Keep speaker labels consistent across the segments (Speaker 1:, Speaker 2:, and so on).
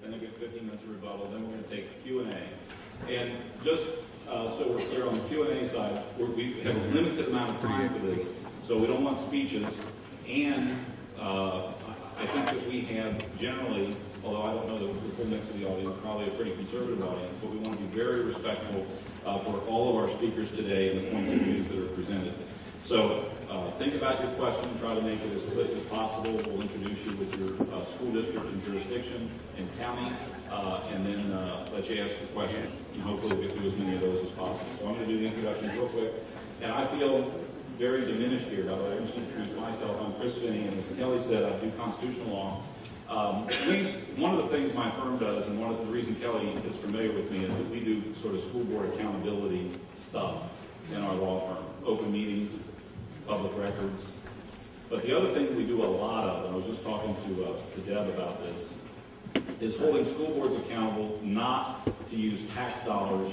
Speaker 1: then they get 15 minutes of rebuttal, then we're going to take Q&A. And just so we're clear on the Q&A side, we have a limited amount of time for this, so we don't want speeches. And I think that we have generally, although I don't know the full mix of the audience, probably a pretty conservative audience, but we want to be very respectful for all of our speakers today and the points of views that are presented. So think about your question, try to make it as quick as possible. We'll introduce you with your school district and jurisdiction and county, and then let you ask the question. And hopefully we'll get through as many of those as possible. So I'm going to do the introductions real quick. And I feel very diminished here, by the way. I'm just going to introduce myself. I'm Chris Finney, and as Kelly said, I do constitutional law. One of the things my firm does, and one of the reasons Kelly is familiar with me, is that we do sort of school board accountability stuff in our law firm. Open meetings, public records. But the other thing that we do a lot of, and I was just talking to Deb about this, is holding school boards accountable not to use tax dollars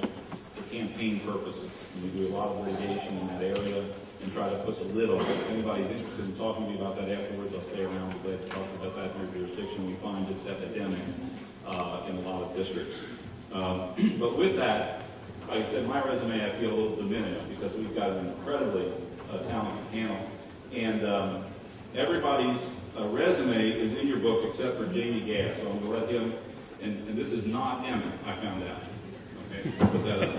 Speaker 1: for campaign purposes. And we do a lot of litigation in that area and try to put the lid on it. If anybody's interested in talking to me about that afterwards, I'll stay around. We're glad to talk about that in your jurisdiction. We find it's epidemic in a lot of districts. But with that, like I said, my resume I feel a little diminished because we've got an incredibly talented panel. And everybody's resume is in your book except for Jamie Gass. So I'm going to let him, and this is not Emmett, I found out. Okay, put that up.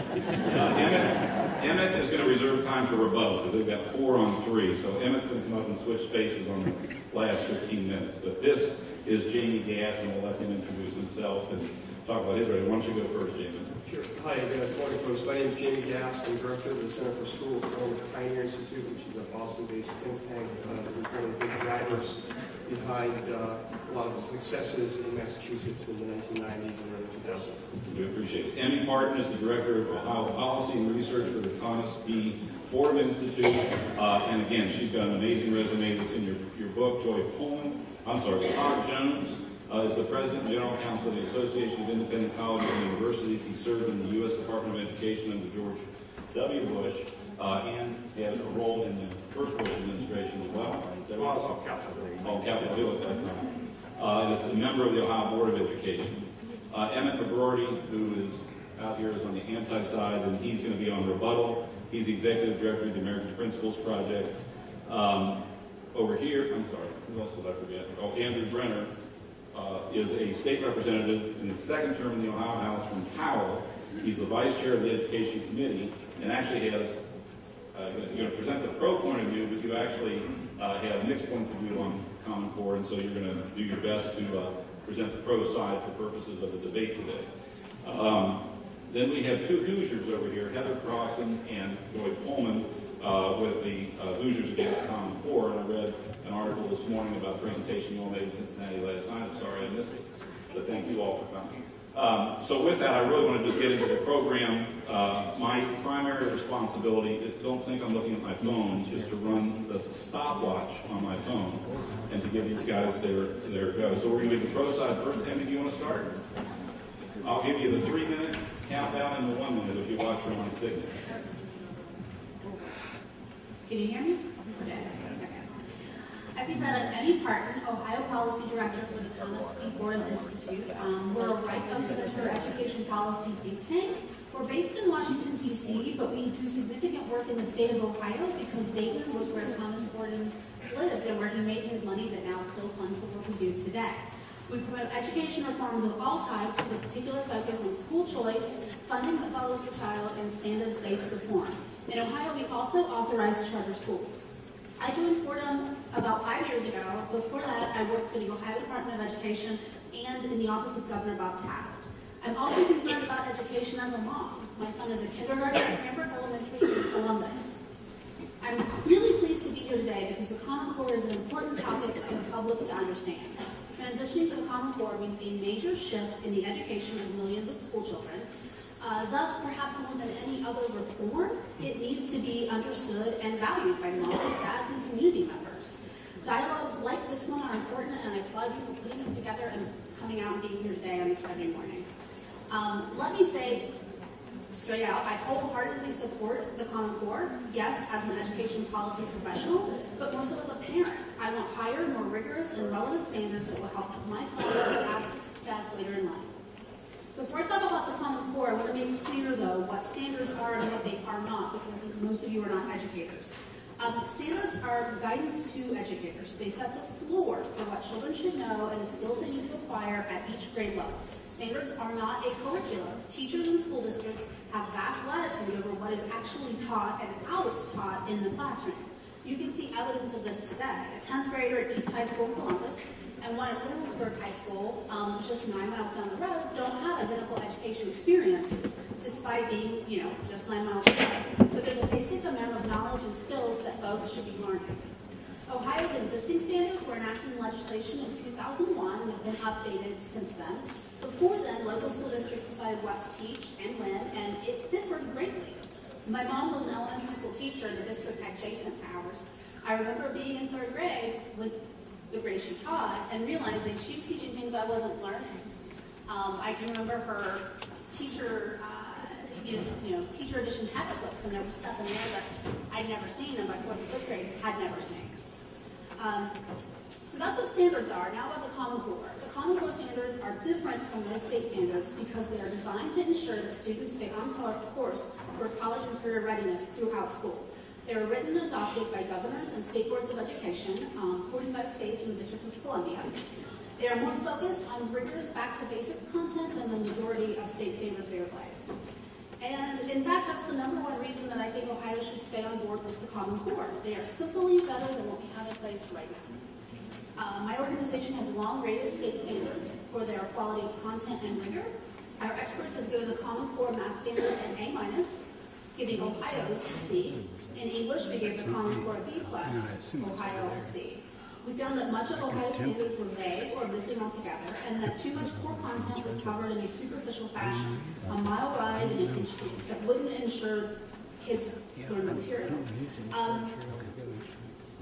Speaker 1: Emmett is going to reserve time for rebuttal because they've got 4 on 3. So Emmett's going to come up and switch spaces on the last 15 minutes. But this is Jamie Gass, and we'll let him introduce himself and talk about his resume. Why don't you go first, Jamie?
Speaker 2: Sure. Hi, good morning, folks. My name is Jamie Gass. I'm director of the Center for School Reform at the Pioneer Institute, which is a Boston-based think tank. We're one of the big drivers behind a lot of the successes in Massachusetts in the 1990s and early 2000s.
Speaker 1: We appreciate it. Emmy Partin is the director of Ohio Policy and Research for the Thomas B. Fordham Institute. And again, she's got an amazing resume that's in your book. Todd Jones is the president and general counsel of the Association of Independent Colleges and Universities. He served in the U.S. Department of Education under George W. Bush, and he had a role in the first Bush administration as well. Capitol Hill at that time. And is a member of the Ohio Board of Education. Emmett McGroarty, who is out here, is on the anti-side, and he's going to be on rebuttal. He's the executive director of the American Principles Project. Over here, I'm sorry, who else did I forget? Oh, Andrew Brenner is a state representative in the second term in the Ohio House from Powell. He's the vice chair of the Education Committee, and actually has, you're going to present the pro point of view, but you actually have mixed points of view on Common Core, and so you're going to do your best to present the pro side for purposes of the debate today. Then we have 2 Hoosiers over here, Heather Crossin and Pullmann, with the Hoosiers Against Common Core. And I read an article this morning about a presentation you all made in Cincinnati last night. I'm sorry I missed it, but thank you all for coming. So with that, I really want to just get into the program. My primary responsibility, don't think I'm looking at my phone, is to run the stopwatch on my phone and to give these guys their go. So we're going to give the pro side first. Emmy, do you want to start? I'll give you the 3-minute countdown and the 1 minute if you watch from my signal.
Speaker 3: Can you hear me? Okay. As he said, I'm Emmy Partin, Ohio Policy Director for the Thomas B. Fordham Institute. We're a right-of-center education policy think tank. We're based in Washington, D.C., but we do significant work in the state of Ohio because Dayton was where Thomas Fordham lived and where he made his money that now still funds the work we do today. We promote education reforms of all types with a particular focus on school choice, funding that follows the child, and standards-based reform. In Ohio, we also authorize charter schools. I joined Fordham about 5 years ago. Before that, I worked for the Ohio Department of Education and in the office of Governor Bob Taft. I'm also concerned about education as a mom. My son is a kindergarten at Cranbrook Elementary in Columbus. I'm really pleased to be here today because the Common Core is an important topic for the public to understand. Transitioning to the Common Core means a major shift in the education of millions of school children. Thus, perhaps more than any other reform, it needs to be understood and valued by moms, dads, and community members. Dialogues like this one are important, and I applaud you for putting them together and coming out and being here today on a Friday morning. Let me say, Straight out, I wholeheartedly support the Common Core, yes, as an education policy professional, but more so as a parent. I want higher, more rigorous, and relevant standards that will help my son have success later in life. Before I talk about the Common Core, I want to make clear, though, what standards are and what they are not, because I think most of you are not educators. Standards are guidance to educators. They set the floor for what children should know and the skills they need to acquire at each grade level. Standards are not a curriculum. Teachers in school districts have vast latitude over what is actually taught and how it's taught in the classroom. You can see evidence of this today. A 10th grader at East High School in Columbus and one at Williamsburg High School, just 9 miles down the road, don't have identical education experiences, despite being, just 9 miles away. But there's a basic amount of knowledge and skills that both should be learning. Ohio's existing standards were enacted in legislation in 2001 and have been updated since then. Before then, local school districts decided what to teach and when, and it differed greatly. My mom was an elementary school teacher in the district adjacent to ours. I remember being in 3rd grade with the grade she taught and realizing she was teaching things I wasn't learning. I can remember her teacher, teacher edition textbooks, and there was stuff in there that I'd never seen and by 4th and 5th grade had never seen. So that's what standards are. Now about the Common Core. The Common Core standards are different from most state standards because they are designed to ensure that students stay on course for college and career readiness throughout school. They were written and adopted by governors and state boards of education, 45 states in the District of Columbia. They are more focused on rigorous back-to-basics content than the majority of state standards they replace. And in fact, that's the #1 reason that I think Ohio should stay on board with the Common Core. They are simply better than what we have in place right now. My organization has long rated state standards for their quality of content and rigor. Our experts have given the Common Core math standards an A-, giving Ohio's a C. In English, we gave the Common Core a B+, Ohio a C. We found that much of Ohio's standards were vague or missing altogether, and that too much core content was covered in a superficial fashion, a mile wide and an inch deep, that wouldn't ensure kids learn material.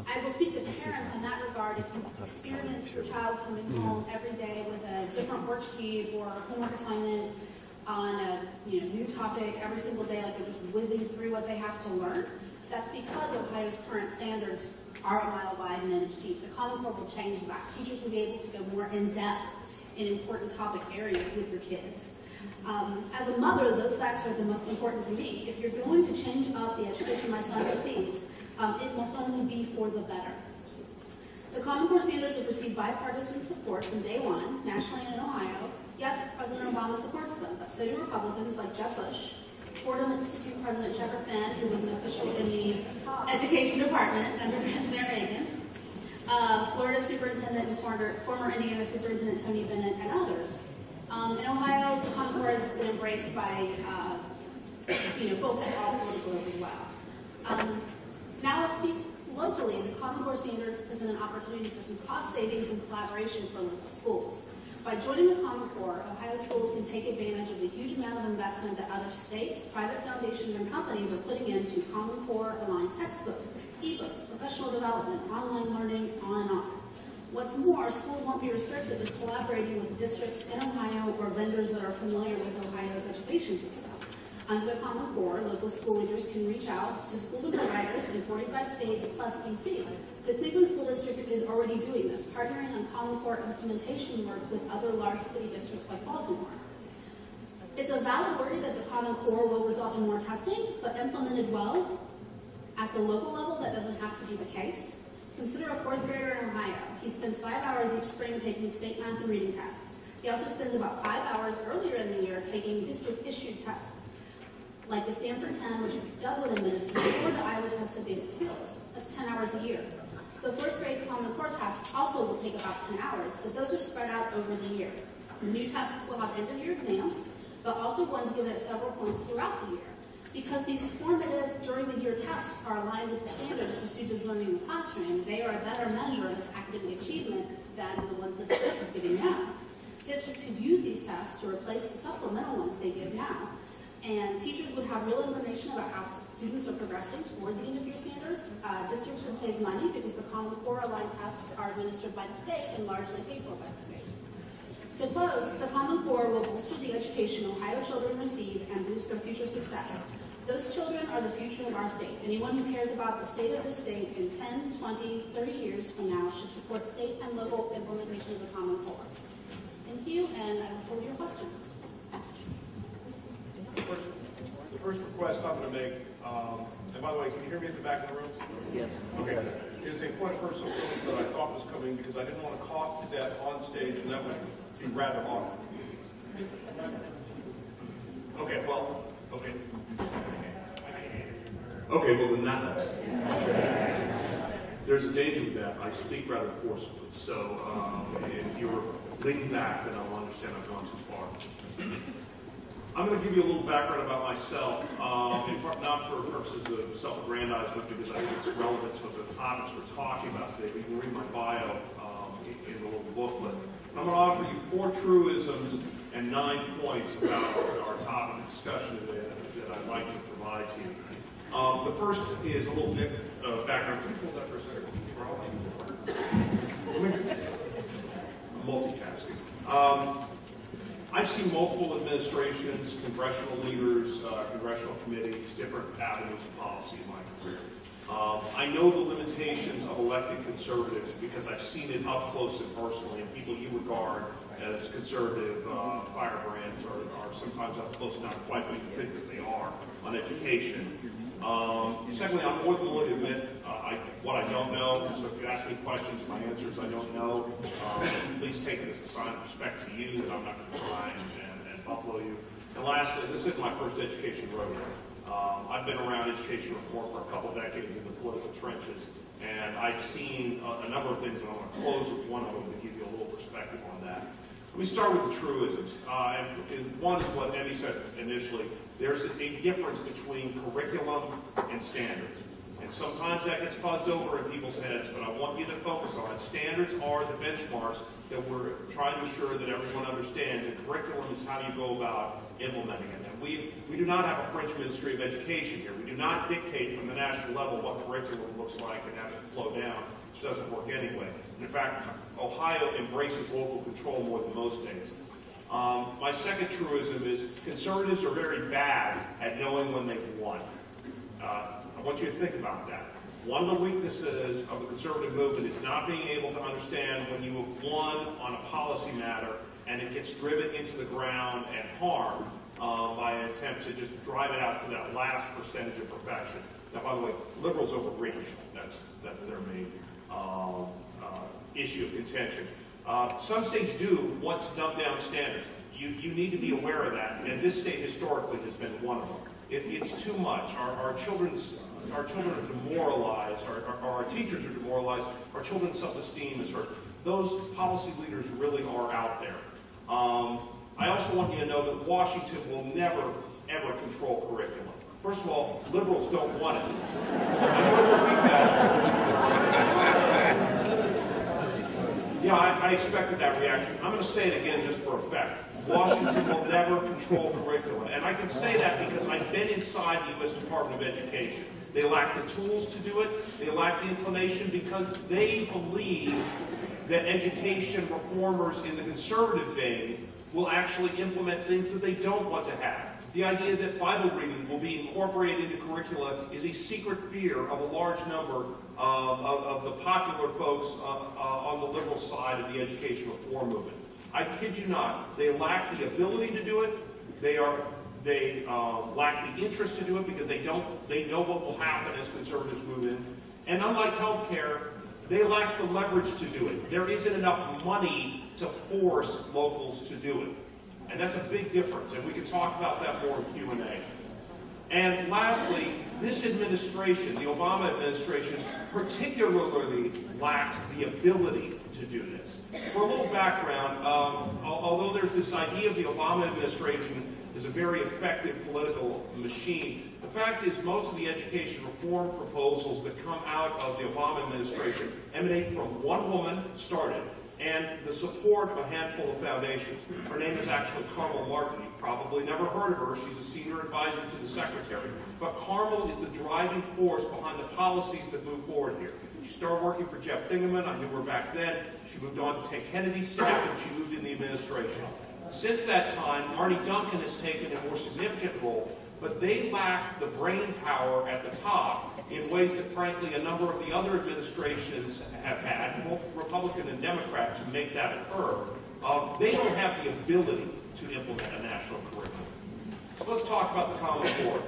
Speaker 3: I will speak to parents in that regard. If you've experienced your child coming home every day with a different worksheet or a homework assignment on a new topic every single day, like they're just whizzing through what they have to learn, that's because Ohio's current standards are a mile wide and an inch deep. The Common Core will change that. Teachers will be able to go more in depth in important topic areas with your kids. As a mother, those facts are the most important to me. If you're going to change up the education my son receives, it must only be for the better. The Common Core standards have received bipartisan support from day one, nationally and in Ohio. Yes, President Obama supports them, but so do Republicans like Jeb Bush, Fordham Institute President Checker Finn, who was an official in the Education Department under President Reagan, Florida Superintendent and former Indiana Superintendent Tony Bennett, and others. In Ohio, the Common Core has been embraced by folks at all political as well. Now I'll speak locally. The Common Core standards present an opportunity for some cost savings and collaboration for local schools. By joining the Common Core, Ohio schools can take advantage of the huge amount of investment that other states, private foundations, and companies are putting into Common Core aligned textbooks, ebooks, professional development, online learning, on and on. What's more, schools won't be restricted to collaborating with districts in Ohio or vendors that are familiar with Ohio's education system. Under the Common Core, local school leaders can reach out to schools and providers in 45 states plus DC. The Cleveland School District is already doing this, partnering on Common Core implementation work with other large city districts like Baltimore. It's a valid worry that the Common Core will result in more testing, but implemented well at the local level, that doesn't have to be the case. Consider a 4th grader in Ohio. He spends 5 hours each spring taking state math and reading tests. He also spends about 5 hours earlier in the year taking district-issued tests, like the Stanford 10, which Dublin administers, or the Iowa Test of Basic Skills. That's 10 hours a year. The 4th grade Common Core tests also will take about 10 hours, but those are spread out over the year. The new tests will have end-of-year exams, but also ones given at several points throughout the year. Because these formative during-the-year tests are aligned with the standards for students learning in the classroom, they are a better measure of its academic achievement than the ones that the state is giving now. Districts could use these tests to replace the supplemental ones they give now, and teachers would have real information about how students are progressing toward the end-of-year standards. Districts would save money because the Common Core aligned tests are administered by the state and largely paid for by the state. To close, the Common Core will bolster the education Ohio children receive and boost their future success. Those children are the future of our state. Anyone who cares about the state of the state in 10, 20, 30 years from now should support state and local implementation of the Common Core. Thank you, and I look forward to your questions.
Speaker 4: The first request I'm going to make, and by the way, can you hear me at the back of the room?
Speaker 5: Yes.
Speaker 4: Okay. Is a point of personal feeling that I thought was coming because I didn't want to cough to death on stage, and that would be rather awkward. Okay, well, okay.
Speaker 6: Okay, well then that helps. There's a danger with that. I speak rather forcefully, so if you're leaning back, then I'll understand I've gone too far. I'm going to give you a little background about myself, in part not for purposes of self-aggrandizement, because I think it's relevant to the topics we're talking about today. You can read my bio in the little booklet. I'm going to offer you 4 truisms and 9 points about our topic of discussion today that I'd like to provide to you. The first is a little bit of background. Can you hold that for a second? I'm multitasking. I've seen multiple administrations, congressional leaders, congressional committees, different avenues of policy in my career. I know the limitations of elected conservatives because I've seen it up close and personally, and people you regard as conservative firebrands are sometimes up close, not quite what you think that they are on education. Secondly, I'm more than willing to admit what I don't know, so if you ask me questions, my answers I don't know, please take it as a sign of respect to you that I'm not going to try and buffalo you. And lastly, this isn't my first education rodeo. I've been around education reform for a couple decades in the political trenches, and I've seen a number of things, and I want to close with one of them to give you a little perspective on that. Let me start with the truisms. And one is what Emmy said initially. There's a difference between curriculum and standards. And sometimes that gets buzzed over in people's heads, but I want you to focus on it. Standards are the benchmarks that we're trying to ensure that everyone understands. And curriculum is how you go about implementing it. And we do not have a French Ministry of Education here. We do not dictate from the national level what curriculum looks like and have it flow down, which doesn't work anyway. In fact, Ohio embraces local control more than most states. My second truism is conservatives are very bad at knowing when they've won. I want you to think about that. One of the weaknesses of the conservative movement is not being able to understand when you have won on a policy matter and it gets driven into the ground and harmed by an attempt to just drive it out to that last percentage of perfection. Now, by the way, liberals overreach. That's their main issue of contention. Some states do want to dump down standards. You need to be aware of that, and this state historically has been one of them. It's too much. Our children are demoralized, our teachers are demoralized, our children's self-esteem is hurt. Those policy leaders really are out there. I also want you to know that Washington will never, ever control curriculum. First of all, liberals don't want it. I'm going to repeat that. Yeah, I expected that reaction. I'm going to say it again just for effect. Washington will never control curriculum. And I can say that because I've been inside the U.S. Department of Education. They lack the tools to do it. They lack the inclination because they believe that education reformers in the conservative vein will actually implement things that they don't want to have. The idea that Bible reading will be incorporated into curricula is a secret fear of a large number of the popular folks on the liberal side of the education reform movement. I kid you not, they lack the ability to do it. They lack the interest to do it because they know what will happen as conservatives move in. And unlike healthcare, they lack the leverage to do it. There isn't enough money to force locals to do it. And that's a big difference, and we can talk about that more in Q&A. And lastly, this administration, the Obama administration, particularly lacks the ability to do this. For a little background, although there's this idea of the Obama administration is a very effective political machine, the fact is most of the education reform proposals that come out of the Obama administration emanate from one woman, started, and the support of a handful of foundations. Her name is actually Carmel probably never heard of her. She's a senior advisor to the secretary. But Carmel is the driving force behind the policies that move forward here. She started working for Jeff Bingaman. I knew her back then. She moved on to Ted Kennedy's staff, and she moved in the administration. Since that time, Arnie Duncan has taken a more significant role, but they lack the brain power at the top in ways that, frankly, a number of the other administrations have had, both Republican and Democrat, to make that occur. They don't have the ability to implement a national curriculum. So let's talk about the Common Core.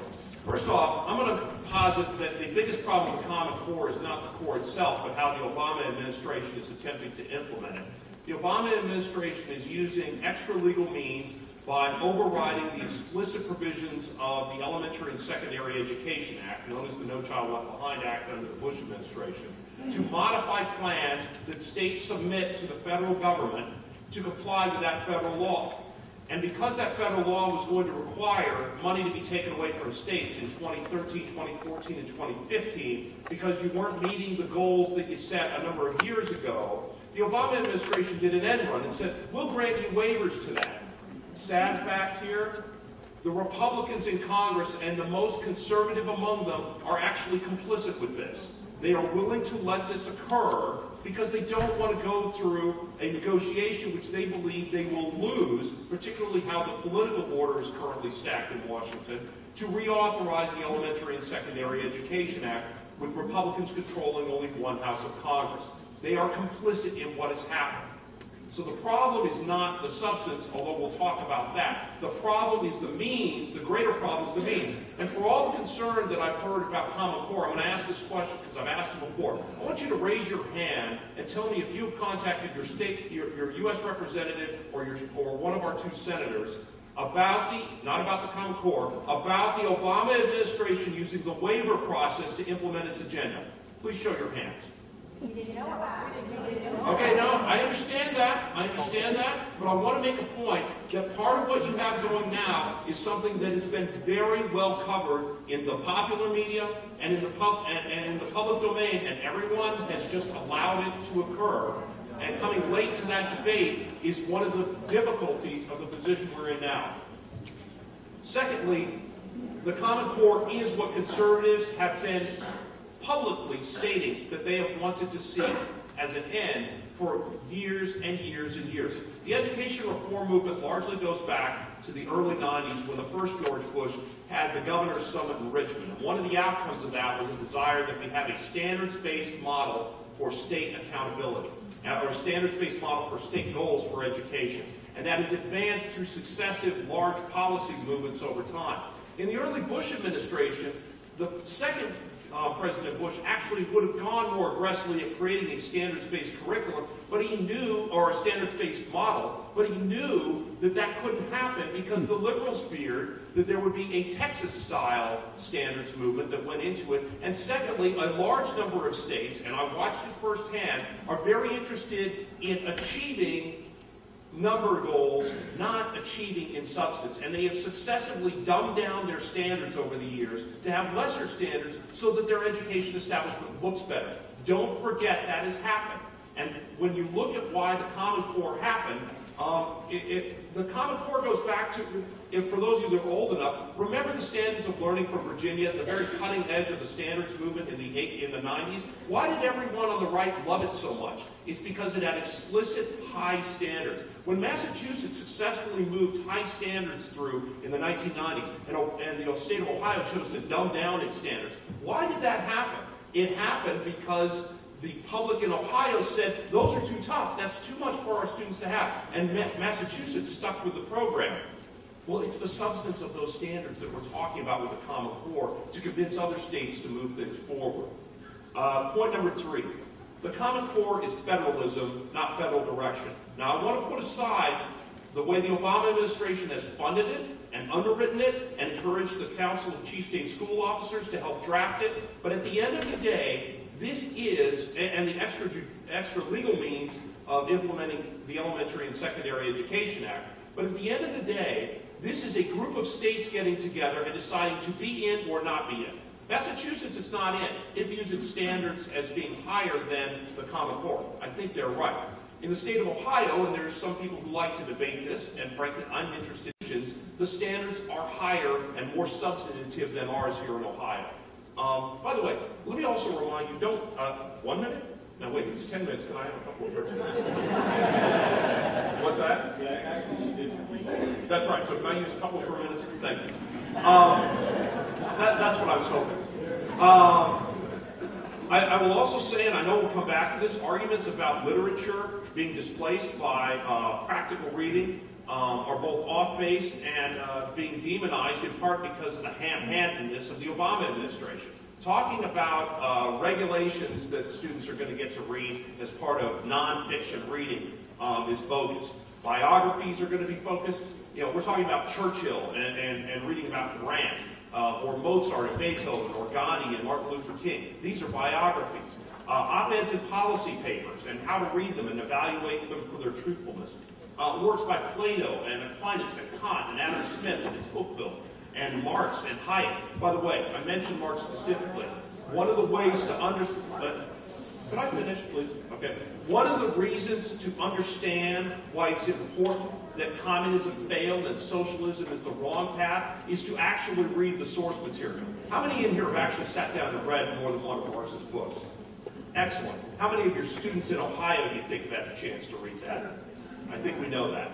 Speaker 6: First off, I'm going to posit that the biggest problem with the Common Core is not the core itself, but how the Obama administration is attempting to implement it. The Obama administration is using extra legal means by overriding the explicit provisions of the Elementary and Secondary Education Act, known as the No Child Left Behind Act under the Bush administration, to modify plans that states submit to the federal government to comply with that federal law. And because that federal law was going to require money to be taken away from states in 2013, 2014, and 2015, because you weren't meeting the goals that you set a number of years ago, the Obama administration did an end run and said, we'll grant you waivers to that. Sad fact here, the Republicans in Congress and the most conservative among them are actually complicit with this. They are willing to let this occur because they don't want to go through a negotiation which they believe they will lose, particularly how the political order is currently stacked in Washington, to reauthorize the Elementary and Secondary Education Act with Republicans controlling only one house of Congress. They are complicit in what has happened. So the problem is not the substance, although we'll talk about that. The problem is the means. The greater problem is the means. And for all the concern that I've heard about Common Core, I'm going to ask this question because I've asked it before. I want you to raise your hand and tell me if you've contacted your state, your U.S. representative or one of our two senators about not about the Common Core, about the Obama administration using the waiver process to implement its agenda. Please show your hands.
Speaker 5: We didn't know about it.
Speaker 6: Okay, no, I understand that, but I want to make a point that part of what you have going now is something that has been very well covered in the popular media and in the public domain, and everyone has just allowed it to occur. And coming late to that debate is one of the difficulties of the position we're in now. Secondly, the Common Core is what conservatives have been publicly stating that they have wanted to see as an end for years and years and years. The education reform movement largely goes back to the early 90s when the first George Bush had the Governor's Summit in Richmond. And one of the outcomes of that was a desire that we have a standards-based model for state accountability, or a standards-based model for state goals for education. And that is advanced through successive large policy movements over time. In the early Bush administration, the second President Bush actually would have gone more aggressively at creating a standards-based curriculum, but he knew, or a standards-based model, but he knew that that couldn't happen because the liberals feared that there would be a Texas-style standards movement that went into it. And secondly, a large number of states, and I watched it firsthand, are very interested in achieving number goals, not achieving in substance. And they have successively dumbed down their standards over the years to have lesser standards so that their education establishment looks better. Don't forget that has happened. And when you look at why the Common Core happened, the Common Core goes back to, for those of you that are old enough, remember the standards of learning from Virginia, the very cutting edge of the standards movement in the 90s? Why did everyone on the right love it so much? It's because it had explicit high standards. When Massachusetts successfully moved high standards through in the 1990s, and the state of Ohio chose to dumb down its standards, why did that happen? It happened because the public in Ohio said, those are too tough, that's too much for our students to have. And Massachusetts stuck with the program. Well, it's the substance of those standards that we're talking about with the Common Core to convince other states to move things forward. Point number 3. The Common Core is federalism, not federal direction. Now, I want to put aside the way the Obama administration has funded it and underwritten it and encouraged the Council of Chief State School Officers to help draft it. But at the end of the day, this is, and the extra legal means of implementing the Elementary and Secondary Education Act. But at the end of the day, this is a group of states getting together and deciding to be in or not be in. Massachusetts is not in. It views its standards as being higher than the Common Core. I think they're right. In the state of Ohio, and there's some people who like to debate this, and frankly, I'm interested in the standards are higher and more substantive than ours here in Ohio. By the way, let me also remind you, don't, 1 minute? Now wait, it's 10 minutes, can I have a couple of words? What's that?
Speaker 1: Yeah, actually, she did.
Speaker 6: That's right, so can I use a couple more minutes? Thank you. That's what I was hoping. I will also say, and I know we'll come back to this, arguments about literature being displaced by practical reading are both off-base and being demonized in part because of the ham-handedness of the Obama administration. Talking about regulations that students are going to get to read as part of nonfiction reading is bogus. Biographies are going to be focused. You know, we're talking about Churchill and reading about Grant, or Mozart and Beethoven, or Gandhi and Martin Luther King. These are biographies. Op-eds and policy papers, and how to read them and evaluate them for their truthfulness. Works by Plato and Aquinas and Kant and Adam Smith and de Tocqueville and Marx and Hayek. By the way, I mentioned Marx specifically. One of the ways to understand... Can I finish, please? Okay. One of the reasons to understand why it's important that communism failed and socialism is the wrong path is to actually read the source material. How many in here have actually sat down and read more than one of Marx's books? Excellent. How many of your students in Ohio do you think have had a chance to read that? I think we know that.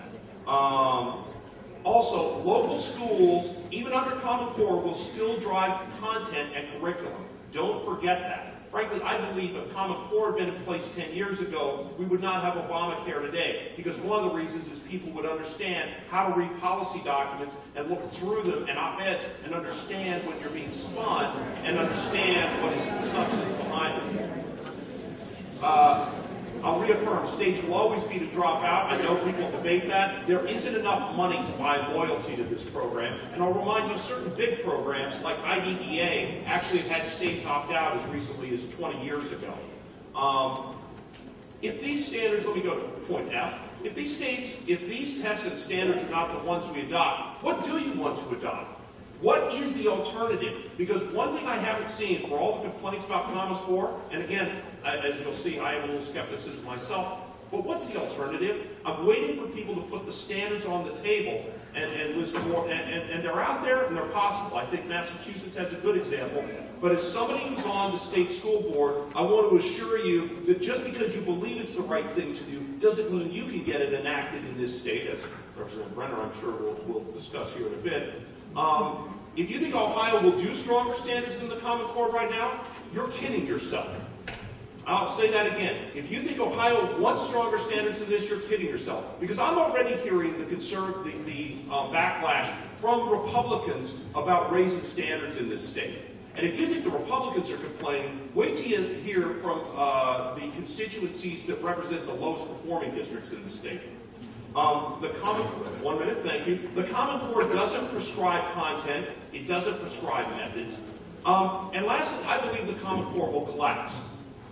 Speaker 6: Also, local schools, even under Common Core, will still drive content and curriculum. Don't forget that. Frankly, I believe if Common Core had been in place 10 years ago, we would not have Obamacare today. Because one of the reasons is people would understand how to read policy documents and look through them and op-eds and understand when you're being spun and understand what is the substance behind it. I'll reaffirm, states will always be to drop out. I know people debate that. There isn't enough money to buy loyalty to this program. And I'll remind you, certain big programs like IDEA actually have had states opt out as recently as 20 years ago. If these standards, let me go to point F. If these tests and standards are not the ones we adopt, what do you want to adopt? What is the alternative? Because one thing I haven't seen for all the complaints about Common Core, and again, as you'll see, I have a little skepticism myself, but what's the alternative? I'm waiting for people to put the standards on the table and list more, and they're out there and they're possible. I think Massachusetts has a good example, but as somebody who's on the state school board, I want to assure you that just because you believe it's the right thing to do doesn't mean you can get it enacted in this state, as Representative Brenner, I'm sure, we'll discuss here in a bit. If you think Ohio will do stronger standards than the Common Core right now, you're kidding yourself. I'll say that again. If you think Ohio wants stronger standards than this, you're kidding yourself. Because I'm already hearing the backlash from Republicans about raising standards in this state. And if you think the Republicans are complaining, wait till you hear from the constituencies that represent the lowest performing districts in the state. The Common Core, 1 minute, thank you. The Common Core doesn't prescribe content. It doesn't prescribe methods. And lastly, I believe the Common Core will collapse.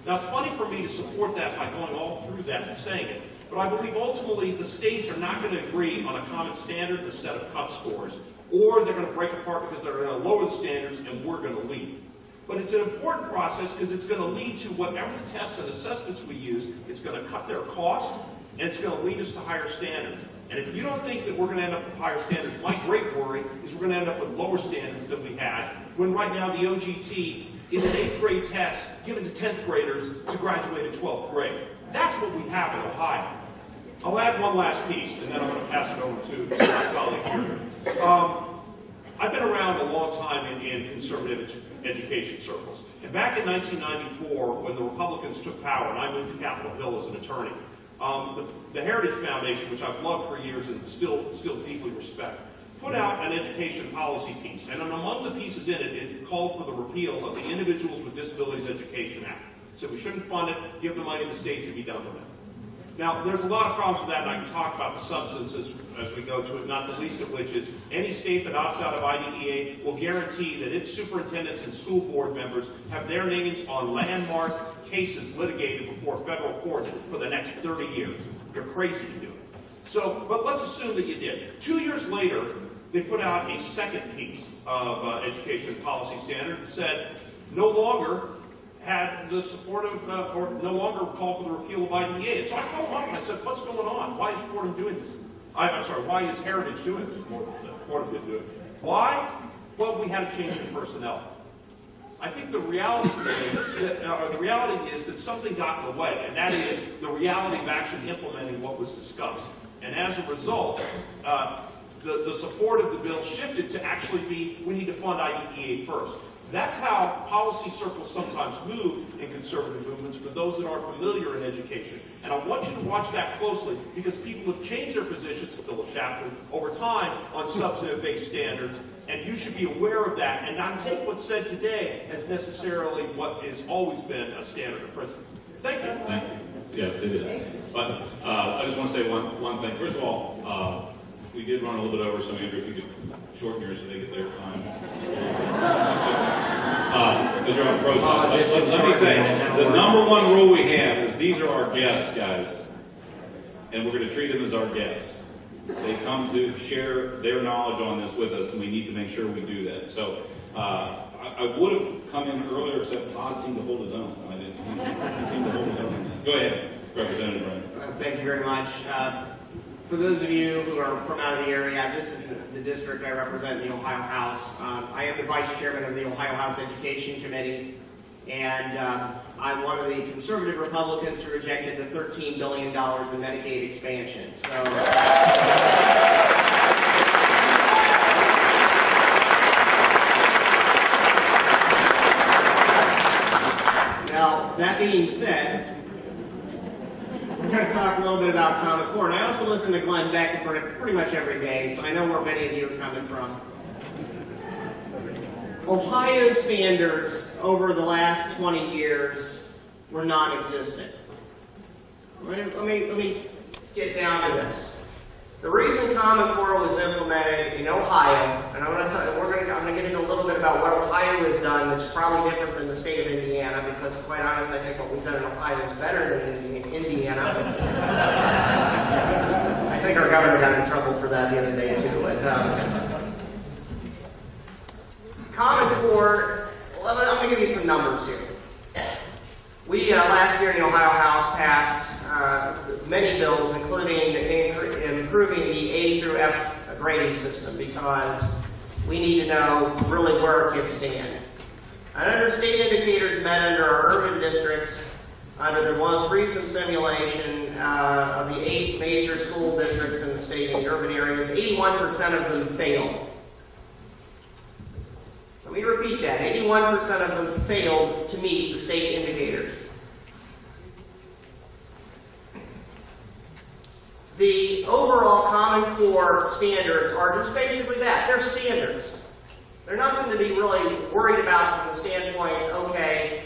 Speaker 6: Now, it's funny for me to support that by going all through that and saying it, but I believe ultimately the states are not going to agree on a common standard, a set of cut scores, or they're going to break apart because they're going to lower the standards and we're going to lead. But it's an important process because it's going to lead to whatever the tests and assessments we use, it's going to cut their cost, and it's going to lead us to higher standards. And if you don't think that we're going to end up with higher standards, my great worry is we're going to end up with lower standards than we had, when right now the OGT is an 8th grade test given to 10th graders to graduate in 12th grade. That's what we have in Ohio. I'll add one last piece, and then I'm going to pass it over to my colleague here. I've been around a long time in conservative education circles. And back in 1994, when the Republicans took power, and I moved to Capitol Hill as an attorney, the Heritage Foundation, which I've loved for years and still deeply respect, put out an education policy piece. And among the pieces in it, it called for the repeal of the Individuals with Disabilities Education Act. So we shouldn't fund it, give the money to the states, and be done with it. Now, there's a lot of problems with that, and I can talk about the substance as we go to it, not the least of which is any state that opts out of IDEA will guarantee that its superintendents and school board members have their names on landmark cases litigated before federal courts for the next 30 years. You're crazy to do it. So, but let's assume that you did. 2 years later, they put out a second piece of education policy standard that said no longer had the support of, or no longer called for the repeal of IDEA. And so I called them up and I said, what's going on? Why is Fordham doing this? I'm sorry, why is Heritage doing this more than Fordham did do it? Why? Well, we had a change in personnel. I think the reality is that something got in the way, and that is the reality of actually implementing what was discussed. And as a result, the support of the bill shifted to actually be, we need to fund IDEA first. That's how policy circles sometimes move in conservative movements for those that aren't familiar in education. And I want you to watch that closely because people have changed their positions, Philip Chaplin, over time on substantive-based standards, and you should be aware of that and not take what's said today as necessarily what has always been a standard of principle. Thank you.
Speaker 1: Thank you. Yes, it is. But I just want to say one thing. First of all, we did run a little bit over, so Andrew, if you could shorten yours so they get their time. Because you're on the pro side. Let me say, the number one rule we have is these are our guests, guys. And we're going to treat them as our guests. They come to share their knowledge on this with us, and we need to make sure we do that. So I would have come in earlier, except Todd seemed to hold his own. He seemed to hold his own. Go ahead, Representative Brenner.
Speaker 7: Thank you very much. For those of you who are from out of the area, this is the district I represent in the Ohio House. I am the Vice Chairman of the Ohio House Education Committee, and I'm one of the conservative Republicans who rejected the $13 billion in Medicaid expansion. So, now, that being said, we're going to talk a little bit about Common Core. And I also listen to Glenn Beck pretty much every day, so I know where many of you are coming from. Ohio standards over the last 20 years were non-existent. Let me get down to this. The reason Common Core was implemented in Ohio, and I'm going to get into a little bit about what Ohio has done that's probably different than the state of Indiana, because quite honestly, I think what we've done in Ohio is better than Indiana. I think our governor got in trouble for that the other day too. But, Common Core, well, I'm going to give you some numbers here. We, last year in the Ohio House, passed many bills, including improving the A through F grading system, because we need to know really where kids stand. And under state indicators met under our urban districts, under the most recent simulation of the 8 major school districts in the state in the urban areas, 81% of them failed. Let me repeat that. 81% of them failed to meet the state indicators. The overall Common Core standards are just basically that. They're standards. They're nothing to be really worried about from the standpoint, okay,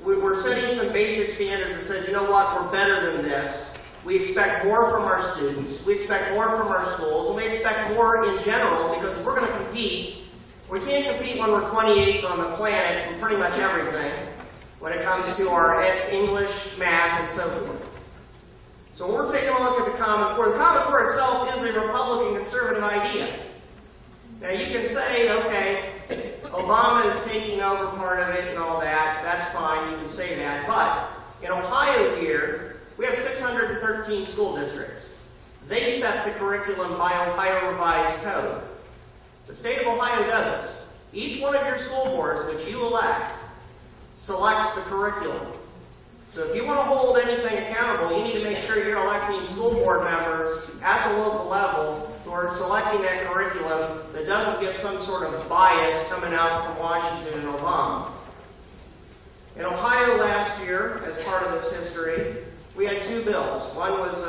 Speaker 7: we're setting some basic standards that says, you know what, we're better than this. We expect more from our students. We expect more from our schools. And we expect more in general, because if we're going to compete, we can't compete when we're 28th on the planet in pretty much everything when it comes to our English, math, and so forth. So when we're taking a look at the Common Core itself is a Republican conservative idea. Now you can say, okay, Obama is taking over part of it and all that. That's fine, you can say that. But in Ohio here, we have 613 school districts. They set the curriculum by Ohio Revised Code. The state of Ohio doesn't. Each one of your school boards, which you elect, selects the curriculum. So if you want to hold anything accountable, you need to make sure you're electing school board members at the local level who are selecting that curriculum that doesn't give some sort of bias coming out from Washington and Obama. In Ohio last year, as part of this history, we had 2 bills. One was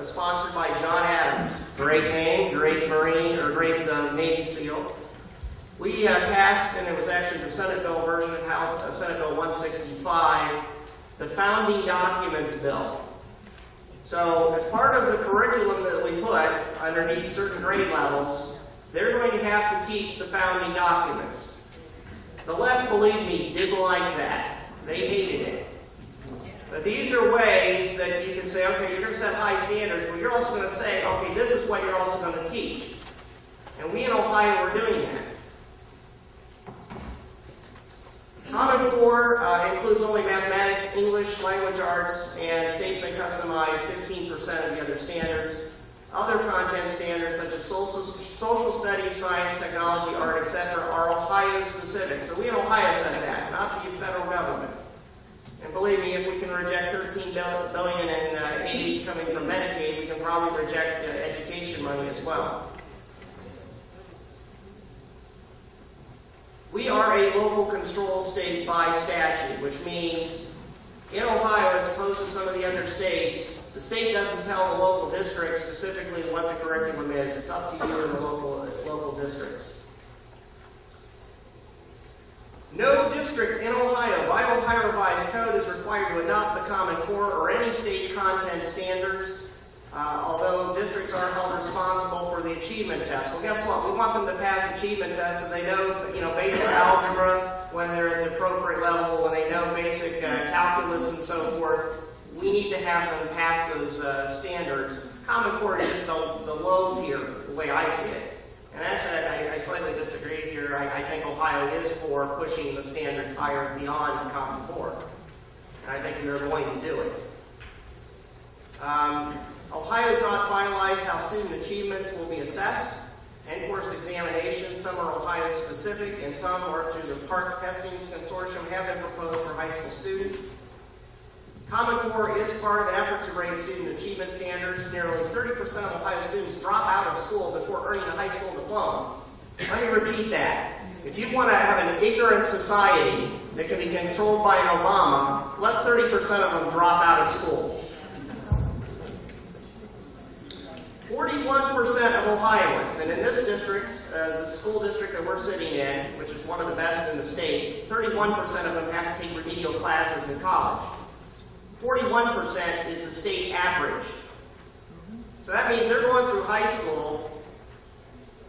Speaker 7: sponsored by John Adams. Great name, great Marine, or great Navy SEAL. We passed, and it was actually the Senate bill version of House, Senate Bill 165, the Founding Documents Bill. So, as part of the curriculum that we put underneath certain grade levels, they're going to have to teach the founding documents. The left, believe me, didn't like that. They hated it. But these are ways that you can say, okay, you're going to set high standards, but you're also going to say, okay, this is what you're also going to teach. And we in Ohio are doing that. Common Core includes only mathematics, English, language arts, and states may customize 15% of the other standards. Other content standards such as social studies, science, technology, art, etc. are Ohio specific. So we in Ohio set that, not the federal government. And believe me, if we can reject $13 billion in aid coming from Medicaid, we can probably reject education money as well. We are a local control state by statute, which means in Ohio, as opposed to some of the other states, the state doesn't tell the local districts specifically what the curriculum is. It's up to you in the local districts. No district in Ohio, by Ohio Revised Code, is required to adopt the Common Core or any state content standards, although districts are held responsible for the achievement test. Well, guess what? We want them to pass achievement tests so they know, basic algebra when they're at the appropriate level, when they know basic calculus and so forth. We need to have them pass those standards. Common Core is just the low tier, the way I see it. And actually, I slightly disagree here. I think Ohio is for pushing the standards higher beyond the Common Core. And I think we are going to do it. Ohio has not finalized how student achievements will be assessed. End-course examinations, some are Ohio-specific, and some are through the PART testing consortium, have been proposed for high school students. Common Core is part of an effort to raise student achievement standards. Nearly 30% of Ohio students drop out of school before earning a high school diploma. Let me repeat that. If you want to have an ignorant society that can be controlled by an Obama, let 30% of them drop out of school. 41% of Ohioans, and in this district, the school district that we're sitting in, which is one of the best in the state, 31% of them have to take remedial classes in college. 41% is the state average. So that means they're going through high school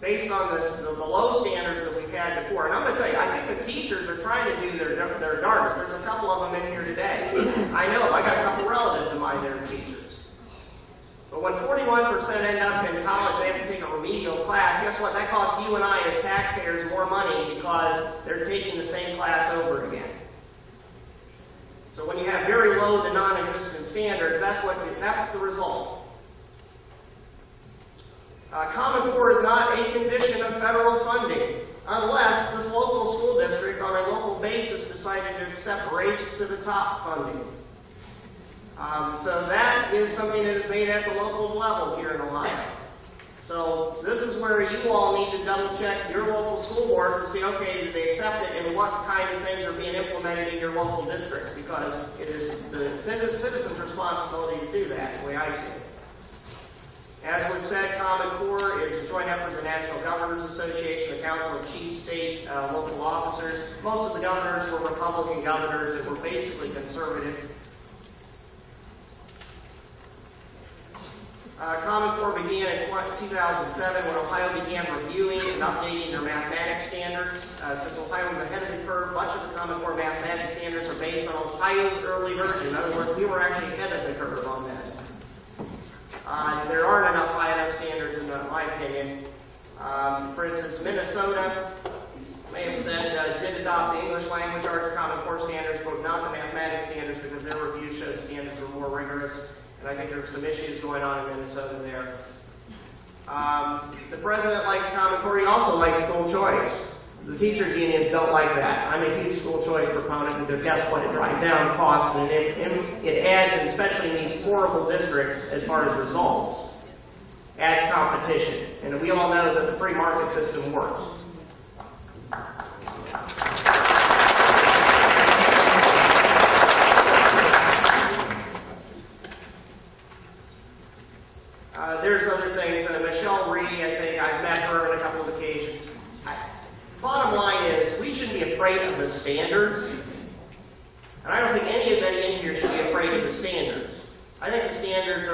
Speaker 7: based on the low standards that we've had before. And I'm going to tell you, I think the teachers are trying to do their darndest. There's a couple of them in here today. I know, I got a couple relatives of mine that are teachers. But when 41% end up in college, they have to take a remedial class. Guess what? That costs you and I as taxpayers more money because they're taking the same class over again. So when you have very low to non-existent standards, that's the result. Common Core is not a condition of federal funding unless this local school district on a local basis decided to accept race to the top funding. So that is something that is made at the local level here in Ohio. So this is where you all need to double check your local school boards to see, okay, do they accept it and what kind of things are being implemented in your local districts, because it is the citizen's responsibility to do that, the way I see it. As was said, Common Core is a joint effort of the National Governors Association, the Council of Chief State Local Officers. Most of the governors were Republican governors that were basically conservative. Common Core began in 2007 when Ohio began reviewing and updating their mathematics standards. Since Ohio was ahead of the curve, much of the Common Core mathematics standards are based on Ohio's early version. In other words, we were actually ahead of the curve on this. There aren't enough high enough standards, in my opinion. For instance, Minnesota may have said did adopt the English language arts Common Core standards, but not the mathematics standards because their review showed standards were more rigorous. And I think there are some issues going on in Minnesota there. The president likes Common Core. He also likes school choice. The teachers' unions don't like that. I'm a huge school choice proponent because guess what? It drives down costs and it adds, and especially in these horrible districts as far as results, adds competition. And we all know that the free market system works. There's other things. Michelle Reed, I think, I've met her on a couple of occasions. Bottom line is, we shouldn't be afraid of the standards. And I don't think anybody in here should be afraid of the standards. I think the standards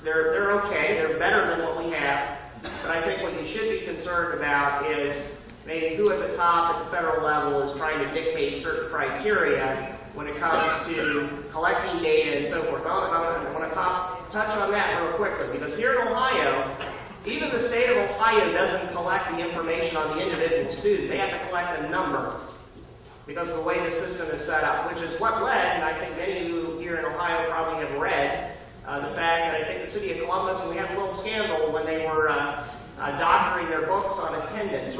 Speaker 7: they're okay. They're better than what we have. But I think what you should be concerned about is maybe who at the top at the federal level is trying to dictate certain criteria when it comes to collecting data and so forth. I want to touch on that real quickly, because here in Ohio, even the state of Ohio doesn't collect the information on the individual student. They have to collect a number because of the way the system is set up, which is what led, and I think many of you here in Ohio probably have read, the fact that I think the city of Columbus, and we had a little scandal when they were doctoring their books on attendance.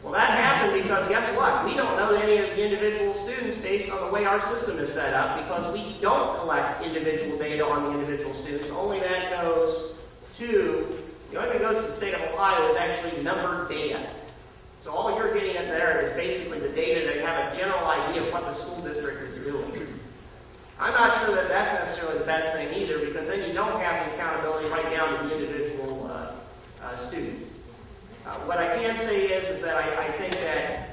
Speaker 7: Well, that happened because guess what? We don't know any of the individual students based on the way our system is set up, because we don't collect individual data on the individual students. Only that goes to, the only thing that goes to the state of Ohio is actually numbered data. So all you're getting at there is basically the data to have a general idea of what the school district is doing. I'm not sure that that's necessarily the best thing either, because then you don't have the accountability right down to the individual student. What I can say is that I think that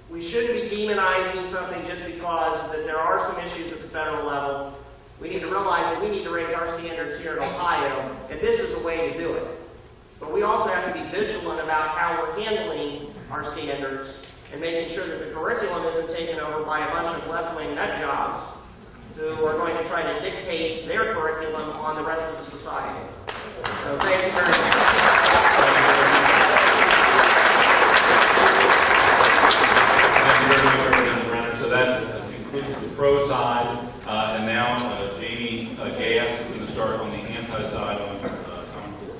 Speaker 7: we shouldn't be demonizing something just because that there are some issues at the federal level. We need to realize that we need to raise our standards here in Ohio, and this is a way to do it. But we also have to be vigilant about how we're handling our standards and making sure that the curriculum isn't taken over by a bunch of left-wing nut jobs who are going to try to dictate their curriculum on the rest of the society. So thank you very much.
Speaker 1: Thank you very much, Representative Brenner. So that concludes the pro side, and now Jamie Gass is going to start on the anti-side on Common Core.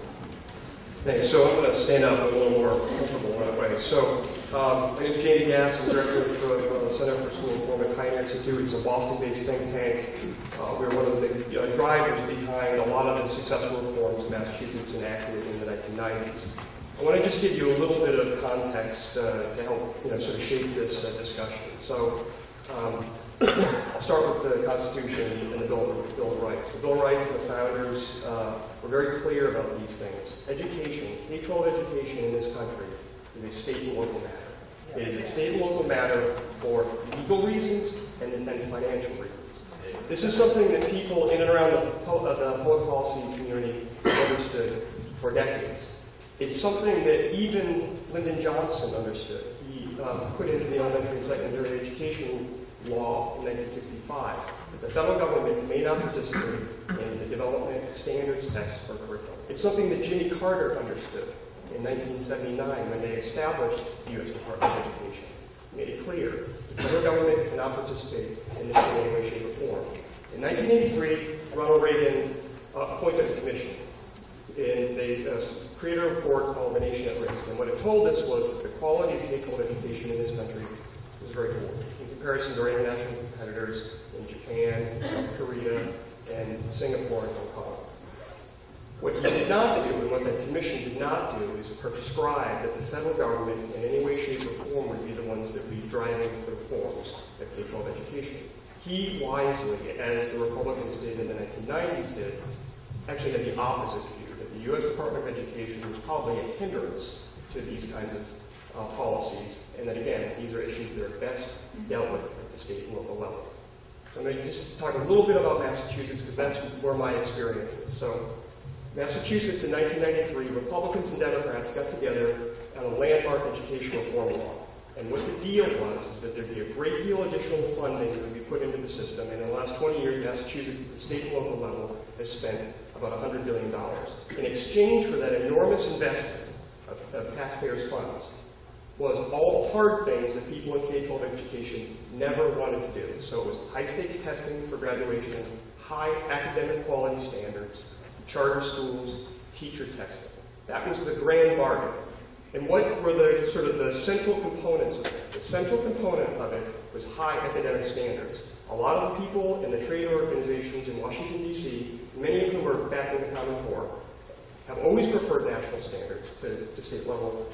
Speaker 2: Thanks. So I'm going to stand up a little more comfortable that way. So my name is Jamie Gass. I'm director for the Center for School Reform at Pioneer Institute. It's a Boston-based think tank. We're one of the big drivers behind a lot of the successful reforms Massachusetts enacted in the 1990s. I want to just give you a little bit of context to help sort of shape this discussion. So I'll start with the Constitution and the Bill of Rights. The Bill of Rights and the founders were very clear about these things. Education, K-12 education in this country, is a state and local matter. It is a state and local matter for legal reasons and financial reasons. This is something that people in and around the public policy community understood for decades. It's something that even Lyndon Johnson understood. He put into the elementary and secondary education law in 1965 that the federal government may not participate in the development of standards, tests, or curriculum. It's something that Jimmy Carter understood in 1979 when they established the U.S. Department of Education. He made it clear the federal government cannot participate in this in any way, shape, or form. In 1983, Ronald Reagan appointed a commission. And they created a report called The Nation at Risk. And what it told us was that the quality of K-12 education in this country was very poor in comparison to our international competitors in Japan, South Korea, and Singapore and Hong Kong. What he did not do, and what that commission did not do, is prescribe that the federal government in any way, shape, or form would be the ones that would be driving the reforms of K-12 education. He wisely, as the Republicans did in the 1990s did, actually had the opposite view, that the U.S. Department of Education was probably a hindrance to these kinds of policies, and that again, these are issues that are best dealt with at the state and local level. So I'm going to just talk a little bit about Massachusetts, because that's where my experience is. So Massachusetts in 1993, Republicans and Democrats got together on a landmark education reform law. And what the deal was is that there'd be a great deal of additional funding that would be put into the system. And in the last 20 years, Massachusetts at the state and local level has spent about $100 billion. In exchange for that enormous investment of taxpayers' funds was all the hard things that people in K-12 education never wanted to do. So it was high-stakes testing for graduation, high academic quality standards, charter schools, teacher testing. That was the grand bargain. And what were the sort of the central components of it? The central component of it was high academic standards. A lot of the people in the trade organizations in Washington, D.C., many of whom are backing the Common Core, have always preferred national standards to state-level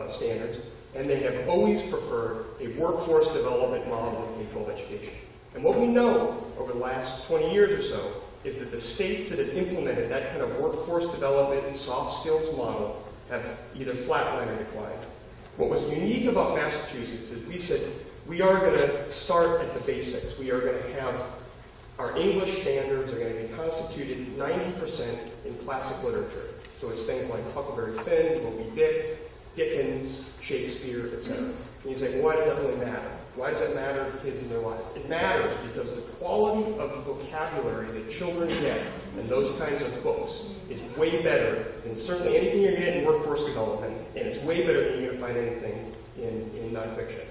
Speaker 2: standards, and they have always preferred a workforce development model in K-12 education. And what we know over the last 20 years or so is that the states that have implemented that kind of workforce development and soft skills model have either flatlined or declined. What was unique about Massachusetts is we said, we are going to start at the basics. We are going to have our English standards are going to be constituted 90% in classic literature. So it's things like Huckleberry Finn, Moby Dick, Dickens, Shakespeare, etc. And you say, well, why does that really matter? Why does that matter to kids in their lives? It matters because the quality of vocabulary that children get in those kinds of books is way better than certainly anything you're going to get in workforce development, and it's way better than you're going to find anything in nonfiction.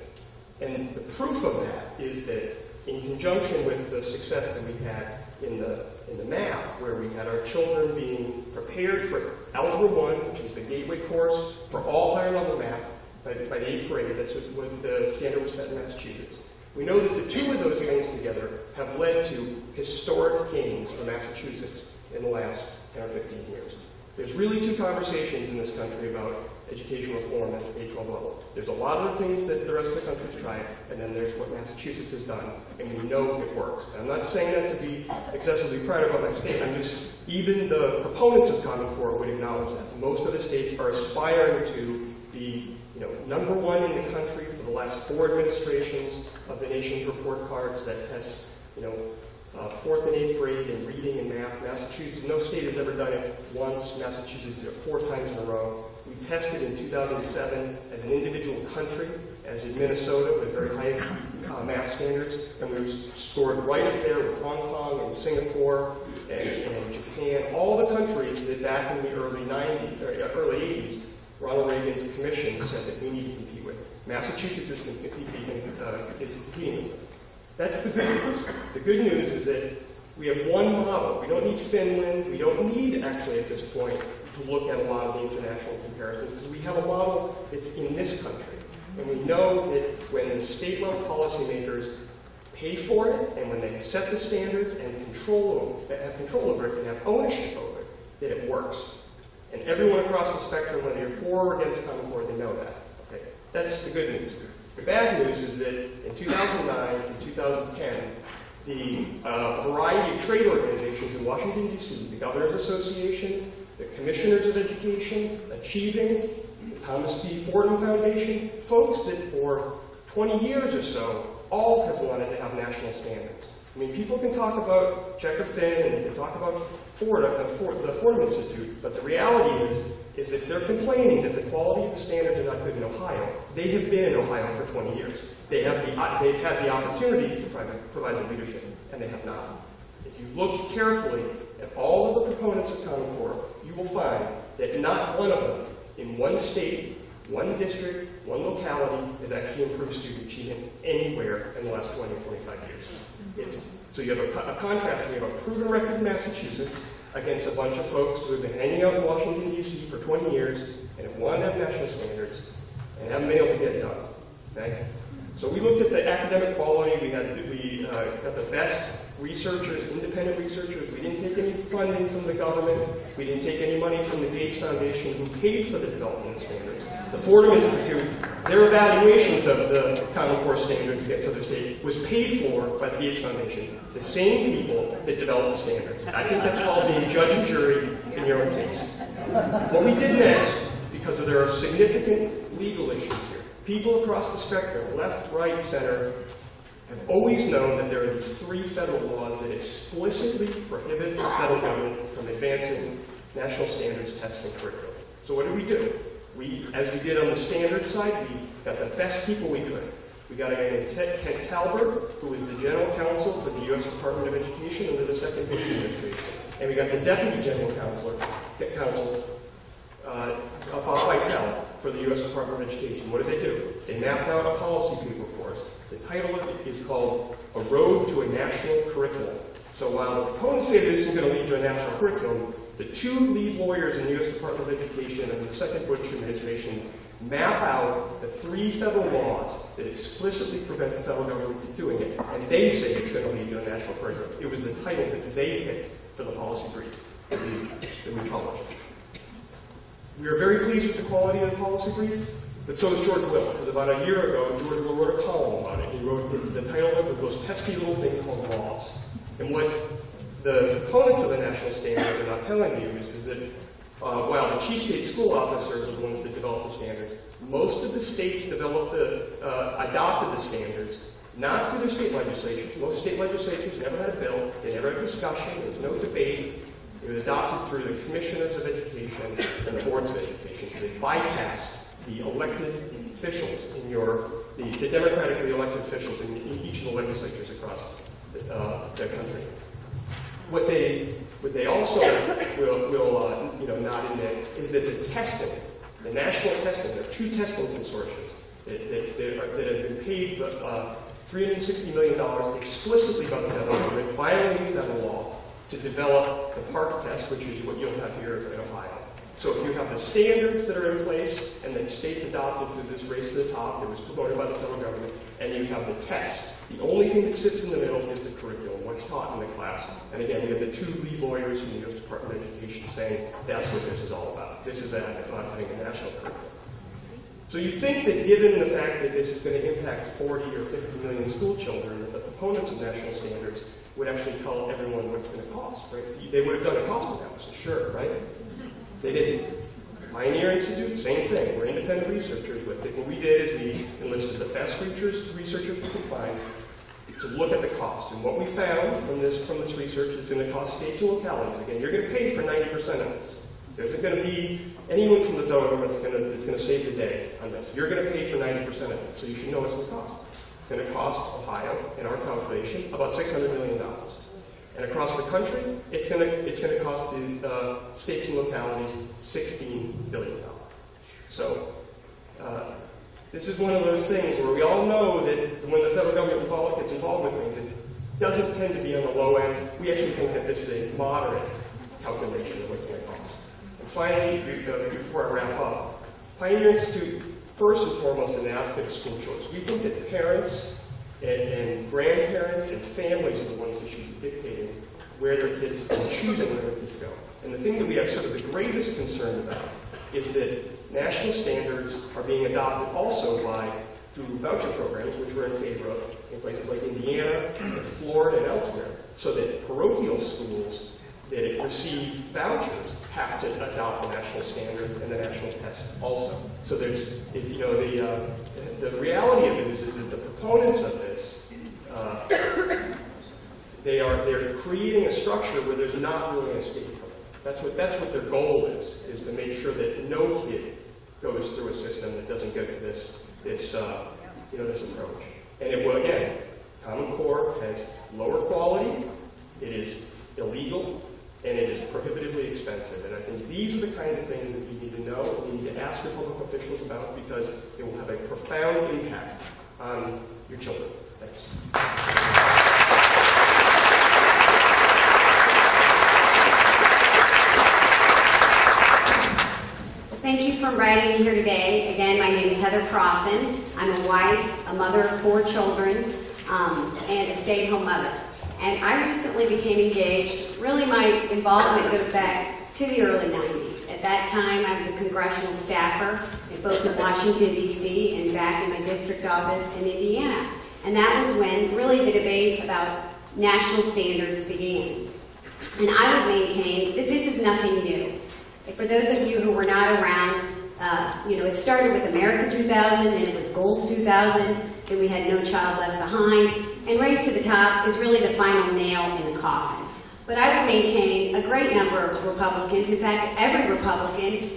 Speaker 2: And the proof of that is that in conjunction with the success that we had in the math, where we had our children being prepared for Algebra 1, which is the gateway course for all higher level math by the 8th grade. That's what the standard was set in Massachusetts. We know that the two of those things together have led to historic gains for Massachusetts in the last 10 or 15 years. There's really two conversations in this country about education reform at the K-12 level. There's a lot of the things that the rest of the country's tried, and then there's what Massachusetts has done, and we know it works. And I'm not saying that to be excessively proud about my state. I'm just, even the proponents of Common Core would acknowledge that. Most of the states are aspiring to be, number one in the country for the last 4 administrations of the nation's report cards that tests, 4th and 8th grade in reading and math. Massachusetts, no state has ever done it once. Massachusetts did it 4 times in a row. We tested in 2007 as an individual country, as in Minnesota with very high math standards, and we scored right up there with Hong Kong and Singapore and Japan, all the countries that back in the early 80s, Ronald Reagan's commission said that we need to compete with. Massachusetts is competing with. That's the good news. The good news is that we have one model. We don't need Finland. We don't need, actually, at this point, to look at a lot of the international comparisons, because we have a model that's in this country. And we know that when the state-level policymakers pay for it, and when they set the standards and have control over it, and have ownership over it, that it works. And everyone across the spectrum, whether you're for or against Common Core, they know that. Okay? That's the good news. The bad news is that in 2009 and 2010, the variety of trade organizations in Washington, D.C., the Governors Association, the Commissioners of Education, Achieving, the Thomas B. Fordham Foundation, folks that for 20 years or so all have wanted to have national standards. I mean, people can talk about Checker Finn and they can talk about the Fordham Institute, but the reality is if they're complaining that the quality of the standards are not good in Ohio, they have been in Ohio for 20 years. They've had the opportunity to provide the leadership, and they have not. If you look carefully at all of the proponents of Common Core, you will find that not one of them in one state, one district, one locality has actually improved student achievement anywhere in the last 20 or 25 years. So you have a contrast. We have a proven record in Massachusetts against a bunch of folks who have been hanging out in Washington, D.C. for 20 years and have wanted to have national standards and haven't been able to get it done. Okay? So we looked at the academic quality. We got the best researchers, independent researchers. We didn't take any funding from the government. We didn't take any money from the Gates Foundation, who paid for the development of standards. The Fordham Institute, their evaluations of the Common Core standards against other states was paid for by the Gates Foundation, the same people that developed the standards. I think that's called being judge and jury in your own case. What we did next, because there are significant legal issues here, people across the spectrum, left, right, center, have always known that there are these 3 federal laws that explicitly prohibit the federal government from advancing national standards testing curriculum. So what do? As we did on the standards side, we got the best people we could. We got a guy named Kent Talbert, who was the general counsel for the U.S. Department of Education under the second Bush administration. And we got the deputy general counsel, Bob Vitale, for the U.S. Department of Education. What did they do? They mapped out a policy paper for us. The title of it is called A Road to a National Curriculum. So while the proponents say this is going to lead to a national curriculum, the 2 lead lawyers in the U.S. Department of Education and the second Bush administration map out the 3 federal laws that explicitly prevent the federal government from doing it, and they say it's going to lead to a national curriculum. It was the title that they picked for the policy brief that we published. We are very pleased with the quality of the policy brief, but so is George Will, because about a year ago, George Will wrote a column about it. He wrote the title of it was Those Pesky Little Thing Called Laws. And what the opponents of the national standards are not telling you is that while the chief state school officers are the ones that develop the standards, most of the states adopted the standards, not through their state legislatures. Most state legislatures never had a bill, they never had a discussion, there was no debate. It was adopted through the commissioners of education and the boards of education. So they bypassed the elected officials in the democratically elected officials in each of the legislatures across the country. What they also will not admit is that the testing, the national testing, there are 2 testing consortia that have been paid $360 million explicitly by the federal government, violating federal law, to develop the PARC test, which is what you'll have here in Ohio. So if you have the standards that are in place and the states adopted through this race to the top that was promoted by the federal government, and you have the test, the only thing that sits in the middle is the curriculum, what's taught in the class. And again, we have the two lead lawyers from the U.S. Department of Education saying that's what this is all about. This is about having a national curriculum. So you'd think that given the fact that this is going to impact 40 or 50 million school children, that the proponents of national standards would actually tell everyone what it's going to cost, right? They would have done a cost analysis, sure, right? They didn't. Pioneer Institute, same thing. We're independent researchers with it. What we did is we enlisted the best researchers we could find to look at the cost. And what we found from this research is going to cost states and localities. Again, you're going to pay for 90% of this. There isn't going to be anyone from the federal government that's going to save the day on this. You're going to pay for 90% of it, so you should know what's going to cost. It's going to cost Ohio, in our calculation, about $600 million. And across the country, it's going to cost the states and localities $16 billion. So this is one of those things where we all know that when the federal government gets involved with things, it doesn't tend to be on the low end. We actually think that this is a moderate calculation of what's going to cost. And finally, before I wrap up, Pioneer Institute, first and foremost, an advocate of school choice. We think that parents and grandparents and families are the ones that should be dictating where their kids and choosing where their kids go. And the thing that we have sort of the gravest concern about is that national standards are being adopted also through voucher programs, which we're in favor of in places like Indiana and Florida and elsewhere, so that parochial schools that receive vouchers have to adopt the national standards and the national test also. So there's, the reality of it is that the proponents of this, they're creating a structure where there's not really an escape from it. That's what their goal is to make sure that no kid goes through a system that doesn't go to this approach. And it will, again, Common Core has lower quality, it is illegal, and it is prohibitively expensive. And I think these are the kinds of things that you need to know, and you need to ask your public officials about, because it will have a profound impact on your children. Thanks.
Speaker 8: Thank you for inviting me here today. Again, my name is Heather Crossin. I'm a wife, a mother of 4 children, and a stay-at-home mother. And I recently became engaged. Really, my involvement goes back to the early 90s. At that time, I was a congressional staffer, both in Washington, D.C., and back in my district office in Indiana. And that was when, really, the debate about national standards began. And I would maintain that this is nothing new. For those of you who were not around, it started with America 2000, then it was Goals 2000, then we had No Child Left Behind, and Race to the Top is really the final nail in the coffin. But I would maintain a great number of Republicans, in fact, every Republican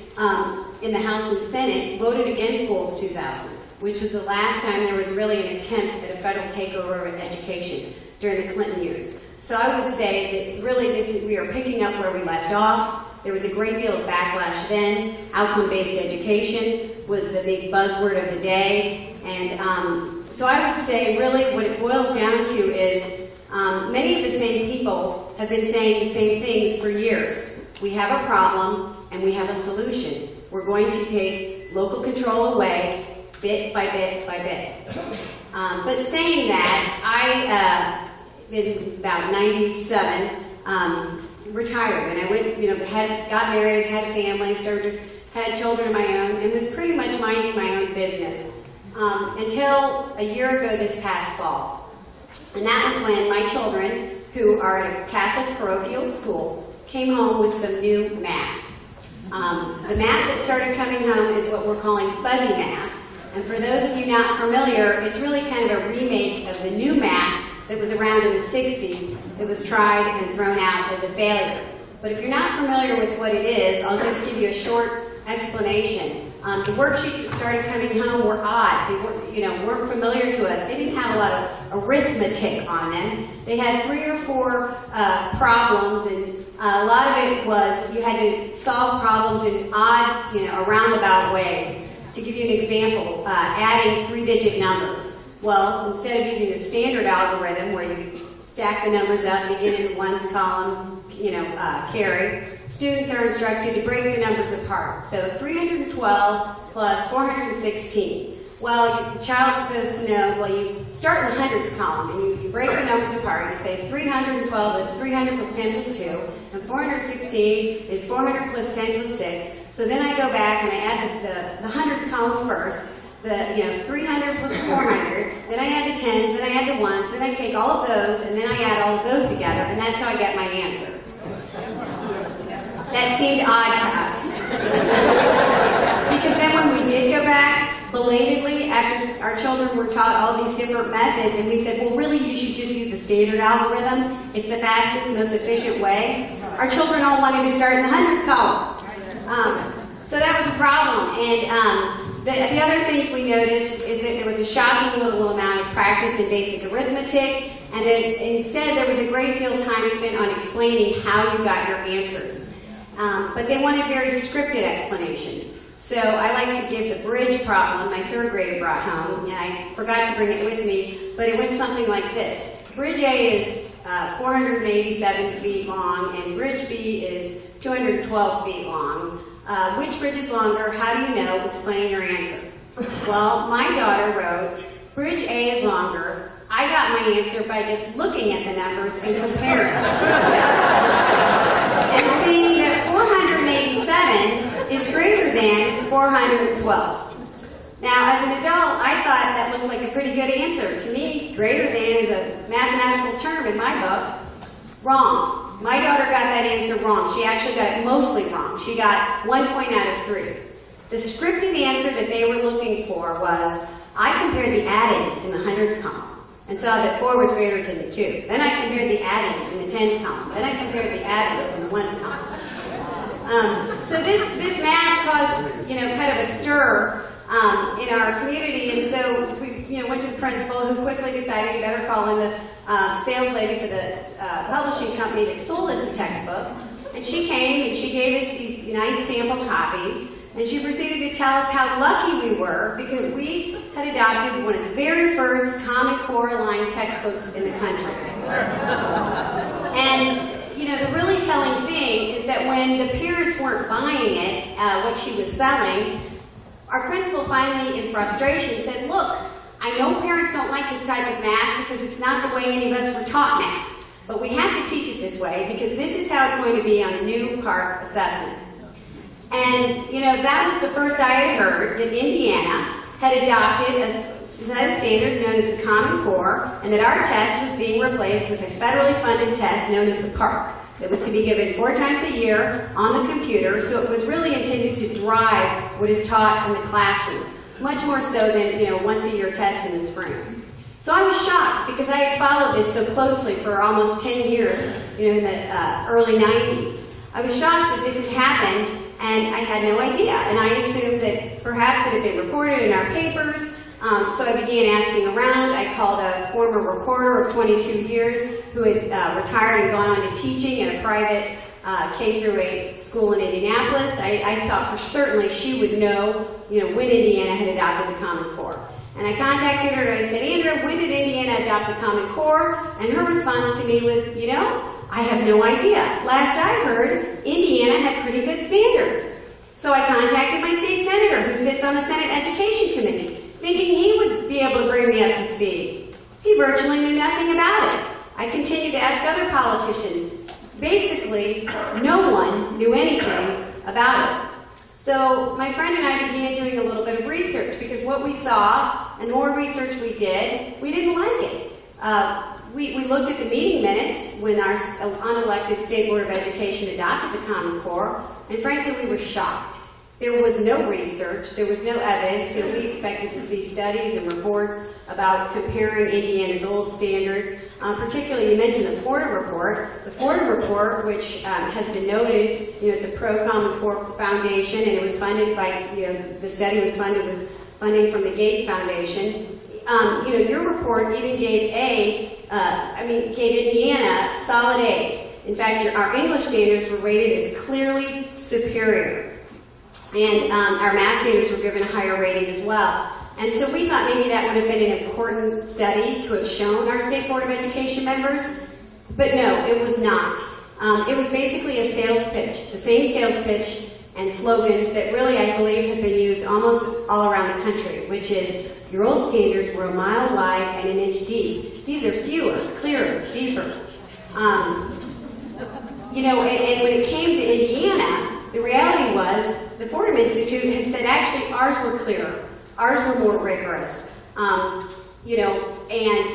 Speaker 8: in the House and Senate voted against Goals 2000, which was the last time there was really an attempt at a federal takeover of education during the Clinton years. So I would say that really we are picking up where we left off. There was a great deal of backlash then. Outcome-based education was the big buzzword of the day. And so I would say really what it boils down to is many of the same people have been saying the same things for years. We have a problem and we have a solution. We're going to take local control away bit by bit by bit. But saying that, I, in about 97, retired, and I went, got married, had a family, had children of my own, and was pretty much minding my own business until a year ago this past fall. And that was when my children, who are at a Catholic parochial school, came home with some new math. The math that started coming home is what we're calling fuzzy math. And for those of you not familiar, it's really kind of a remake of the new math that was around in the 60s that was tried and thrown out as a failure. But if you're not familiar with what it is, I'll just give you a short explanation. The worksheets that started coming home were odd. They weren't familiar to us. They didn't have a lot of arithmetic on them. They had 3 or 4 problems, and a lot of it was you had to solve problems in odd, roundabout ways. To give you an example, adding 3-digit numbers. Well, instead of using the standard algorithm where you stack the numbers up, begin in ones column, carry, students are instructed to break the numbers apart. So 312 plus 416. Well, the child's supposed to know, well, you start in the hundreds column and you break the numbers apart. You say 312 is 300 plus 10 plus 2, and 416 is 400 plus 10 plus 6. So then I go back and I add the hundreds column first, 300 plus 400, then I add the tens, then I add the ones, then I take all of those, and then I add all of those together, and that's how I get my answer. That seemed odd to us. Because then when we did go back, belatedly, after our children were taught all these different methods, and we said, well, really, you should just use the standard algorithm. It's the fastest, most efficient way. Our children all wanted to start in the hundreds column. So that was a problem. And the other things we noticed is that there was a shocking little amount of practice in basic arithmetic, and then instead there was a great deal of time spent on explaining how you got your answers. But they wanted very scripted explanations. So I like to give the bridge problem my third grader brought home, and I forgot to bring it with me, but it went something like this. Bridge A is 487 feet long, and Bridge B is 212 feet long. Which bridge is longer? How do you know? Explain your answer. Well, my daughter wrote, Bridge A is longer. I got my answer by just looking at the numbers and comparing. And seeing that 487 is greater than 412. Now, as an adult, I thought that looked like a pretty good answer. To me, greater than is a mathematical term in my book. Wrong. My daughter got that answer wrong. She actually got it mostly wrong. She got 1 point out of 3. The scripted answer that they were looking for was, I compared the addends in the hundreds column and saw that 4 was greater than the 2. Then I compared the addends in the tens column. Then I compared the addends in the ones column. So this math caused, kind of a stir in our community, and so we, went to the principal, who quickly decided he better call in the sales lady for the publishing company that sold us the textbook. And she came and she gave us these nice sample copies, and she proceeded to tell us how lucky we were because we had adopted one of the very first Common Core line textbooks in the country. And the really telling thing is that when the parents weren't buying it, what she was selling, our principal finally, in frustration, said, look, I know parents don't like this type of math because it's not the way any of us were taught math, but we have to teach it this way because this is how it's going to be on a new part assessment. And, that was the first I had heard that Indiana had adopted a set of standards known as the Common Core, and that our test was being replaced with a federally funded test known as the PARC that was to be given 4 times a year on the computer, so it was really intended to drive what is taught in the classroom, much more so than, once a year test in the spring. So I was shocked because I had followed this so closely for almost 10 years, in the early 90s. I was shocked that this had happened, and I had no idea, and I assumed that perhaps it had been reported in our papers. So I began asking around. I called a former reporter of 22 years who had retired and gone on to teaching in a private K-8 school in Indianapolis. I thought for certainly she would know, when Indiana had adopted the Common Core. And I contacted her and I said, Andrea, when did Indiana adopt the Common Core? And her response to me was, I have no idea. Last I heard, Indiana had pretty good standards. So I contacted my state senator who sits on the Senate Education Committee, thinking he would be able to bring me up to speed. He virtually knew nothing about it. I continued to ask other politicians. Basically, no one knew anything about it. So my friend and I began doing a little bit of research because what we saw, and the more research we did, we didn't like it. We looked at the meeting minutes when our unelected State Board of Education adopted the Common Core, and frankly, we were shocked. There was no research, there was no evidence. We expected to see studies and reports about comparing Indiana's old standards. Particularly, you mentioned the Fordham report. The Fordham report, which has been noted, it's a pro-Common Core foundation, and it was funded by, the study was funded with funding from the Gates Foundation. Your report even gave gave Indiana solid A's. In fact, our English standards were rated as clearly superior. And our math standards were given a higher rating as well. And so we thought maybe that would have been an important study to have shown our State Board of Education members, but no, it was not. It was basically a sales pitch, the same sales pitch and slogans that really, I believe, have been used almost all around the country, which is, your old standards were a mile wide and an inch deep. These are fewer, clearer, deeper. You know, and when it came to Indiana, the reality was the Fordham Institute had said, actually, ours were clearer. Ours were more rigorous. You know, and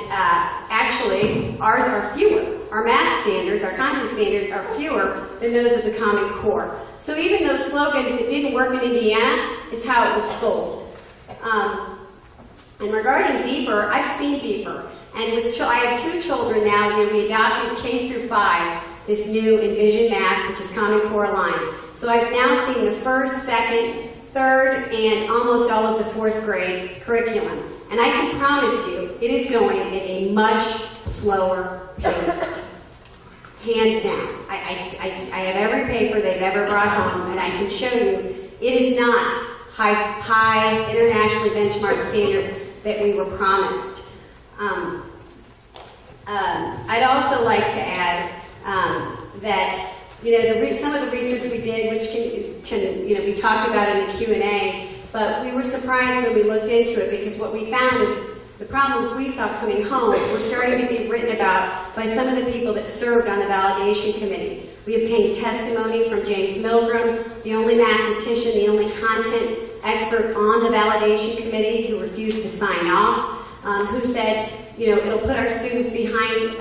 Speaker 8: actually, ours are fewer. Our math standards, our content standards are fewer than those of the Common Core. So even those slogans that didn't work in Indiana is how it was sold. And regarding deeper, I've seen deeper. And with I have 2 children now. You know, we adopted K through 5, this new Envision Math, which is Common Core aligned. So I've now seen the 1st, 2nd, 3rd, and almost all of the 4th grade curriculum. And I can promise you, it is going at a much slower pace. Hands down. I have every paper they've ever brought home, and I can show you it is not high internationally benchmarked standards that we were promised. I'd also like to add that, you know, some of the research we did, which can you know, be talked about in the Q&A, but we were surprised when we looked into it, because what we found is the problems we saw coming home were starting to be written about by some of the people that served on the validation committee. We obtained testimony from James Milgram, the only mathematician, the only content expert on the validation committee who refused to sign off, who said, you know, it'll put our students behind,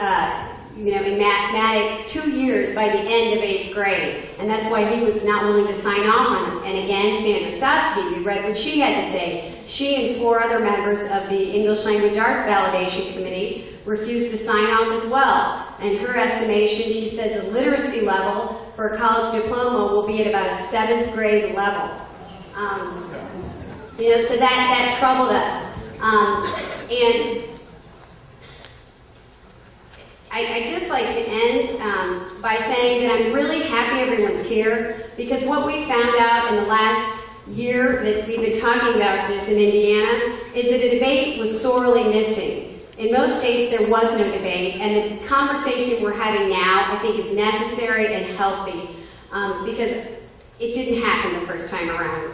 Speaker 8: you know, in mathematics 2 years by the end of 8th grade. And that's why he was not willing to sign off on it. And again, Sandra Stotsky, we read what she had to say. She and 4 other members of the English Language Arts Validation Committee refused to sign off as well. And her estimation, she said the literacy level for a college diploma will be at about a 7th grade level. You know, so that troubled us. And I'd just like to end by saying that I'm really happy everyone's here, because what we found out in the last year that we've been talking about this in Indiana is that a debate was sorely missing. In most states there was no debate, and the conversation we're having now I think is necessary and healthy, because it didn't happen the first time around.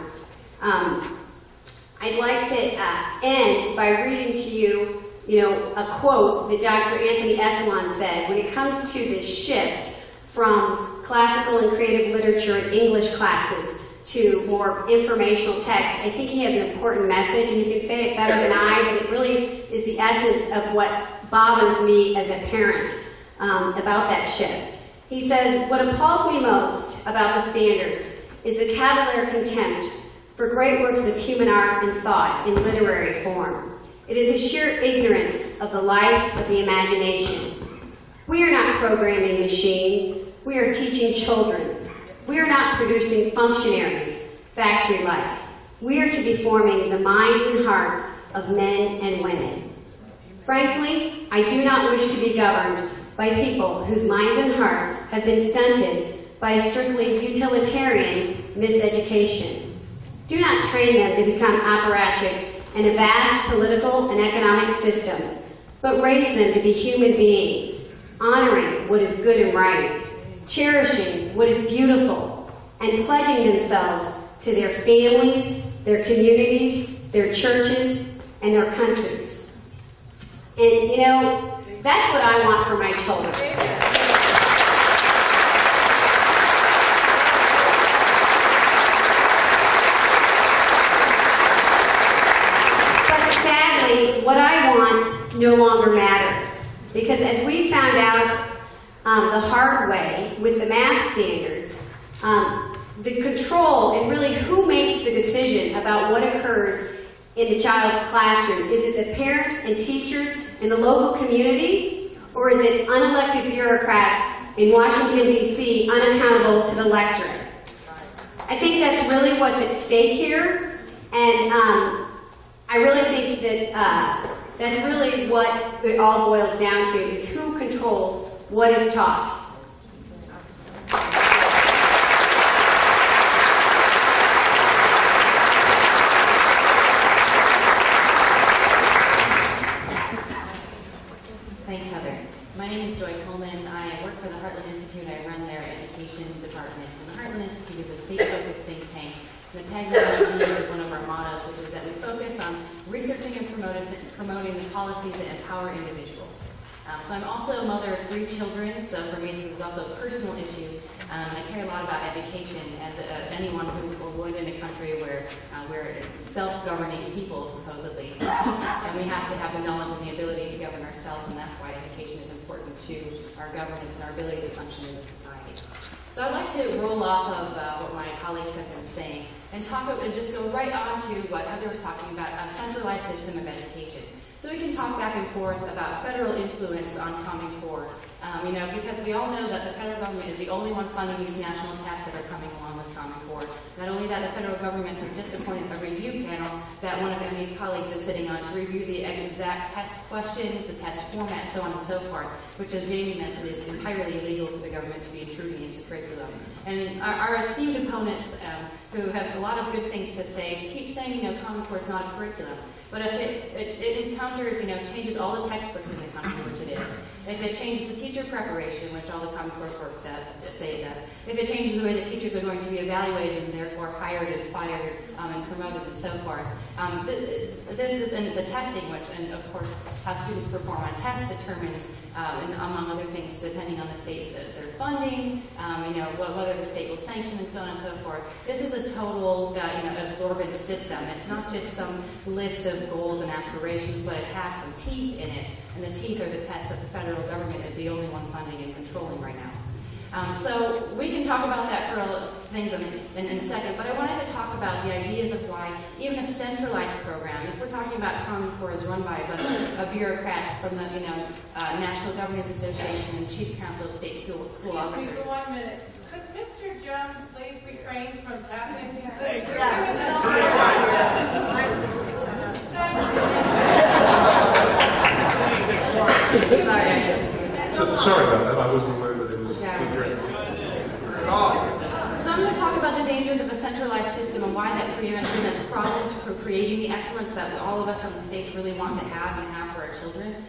Speaker 8: I'd like to end by reading to you, you know, a quote that Dr. Anthony Esselon said when it comes to this shift from classical and creative literature in English classes to more informational text. I think he has an important message, and he can say it better than I, but it really is the essence of what bothers me as a parent about that shift. He says, what appalls me most about the standards is the cavalier contempt for great works of human art and thought in literary form. It is a sheer ignorance of the life of the imagination. We are not programming machines. We are teaching children. We are not producing functionaries, factory-like. We are to be forming the minds and hearts of men and women. Frankly, I do not wish to be governed by people whose minds and hearts have been stunted by a strictly utilitarian miseducation. Do not train them to become apparatchiks in a vast political and economic system, but raise them to be human beings, honoring what is good and right, cherishing what is beautiful, and pledging themselves to their families, their communities, their churches, and their countries. And, you know, that's what I want for my children. But sadly, what I want no longer matters. Because as we found out the hard way with the math standards, the control and really who makes the decision about what occurs in the child's classroom. Is it the parents and teachers in the local community, or is it unelected bureaucrats in Washington, D.C., unaccountable to the electorate? I think that's really what's at stake here, and I really think that that's really what it all boils down to, is who controls what is taught.
Speaker 9: Thanks, Heather. My name is Joy Pullmann. I work for the Heartland Institute. I run their education department. And the Heartland Institute is a state-focused think tank. The tagline I like to use is one of our mottos, which is that we focus on researching and promoting the policies that empower individuals. So I'm also a mother of 3 children, so for me this is also a personal issue. I care a lot about education, as anyone who would in a country where we're self-governing people, supposedly. And we have to have the knowledge and the ability to govern ourselves, and that's why education is important to our governance and our ability to function in the society. So I'd like to roll off of what my colleagues have been saying and just go right on to what Heather was talking about, a centralized system of education. So we can talk back and forth about federal influence on Common Core, because we all know that the federal government is the only one funding these national tests that are coming along with Common Core. Not only that, the federal government has just appointed a review panel that one of Emmy's colleagues is sitting on to review the exact test questions, the test format, so on and so forth, which, as Jamie mentioned, is entirely illegal for the government to be intruding into curriculum. And our esteemed opponents, who have a lot of good things to say, keep saying, Common Core is not a curriculum. But if it encounters, changes all the textbooks in the country, which it is, if it changes the teacher preparation, which all the Common Core folks say it does, if it changes the way that teachers are going to be evaluated and therefore hired and fired and promoted and so forth, this is the testing, which, and of course, how students perform on tests determines, and among other things, depending on the state that they're funding, whether the state will sanction and so on and so forth. This is a total, absorbent system. It's not just some list of goals and aspirations, but it has some teeth in it, and the teeth are the tests that the federal government is the only one funding and controlling right now. So we can talk about that for things in a second, but I wanted to talk about the ideas of why even a centralized program, if we're talking about Common Core is run by a bunch of bureaucrats from the National Governors Association and Chief Council of State School Officers.
Speaker 5: Please, 1 minute. Could Mr. Jones please refrain from tapping?
Speaker 10: Sorry about that. I wasn't aware that it was.
Speaker 9: So I'm going to talk about the dangers of a centralized system and why that presents problems for creating the excellence that all of us on the stage really want to have and have for our children.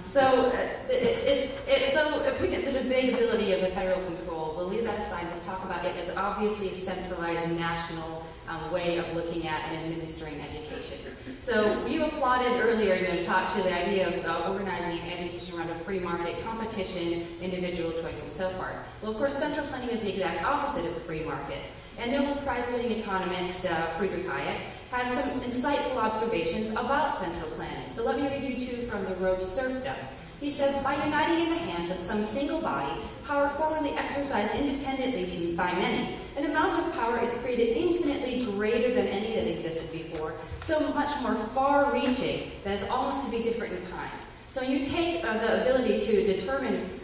Speaker 9: So if we get the debatability of the federal control, we'll leave that aside and just talk about it as obviously a centralized national way of looking at and administering education. So you applauded earlier, talked to the idea of organizing education around a free market, competition, individual choice, and so forth. Well, of course, central planning is the exact opposite of a free market. And Nobel Prize-winning economist Friedrich Hayek had some insightful observations about central planning. So let me read you 2 from The Road to Serfdom. He says, by uniting in the hands of some single body, power formerly exercised independently by many, an amount of power is created infinitely greater than any that existed before, so much more far-reaching that is almost to be different in kind. So when you take the ability to determine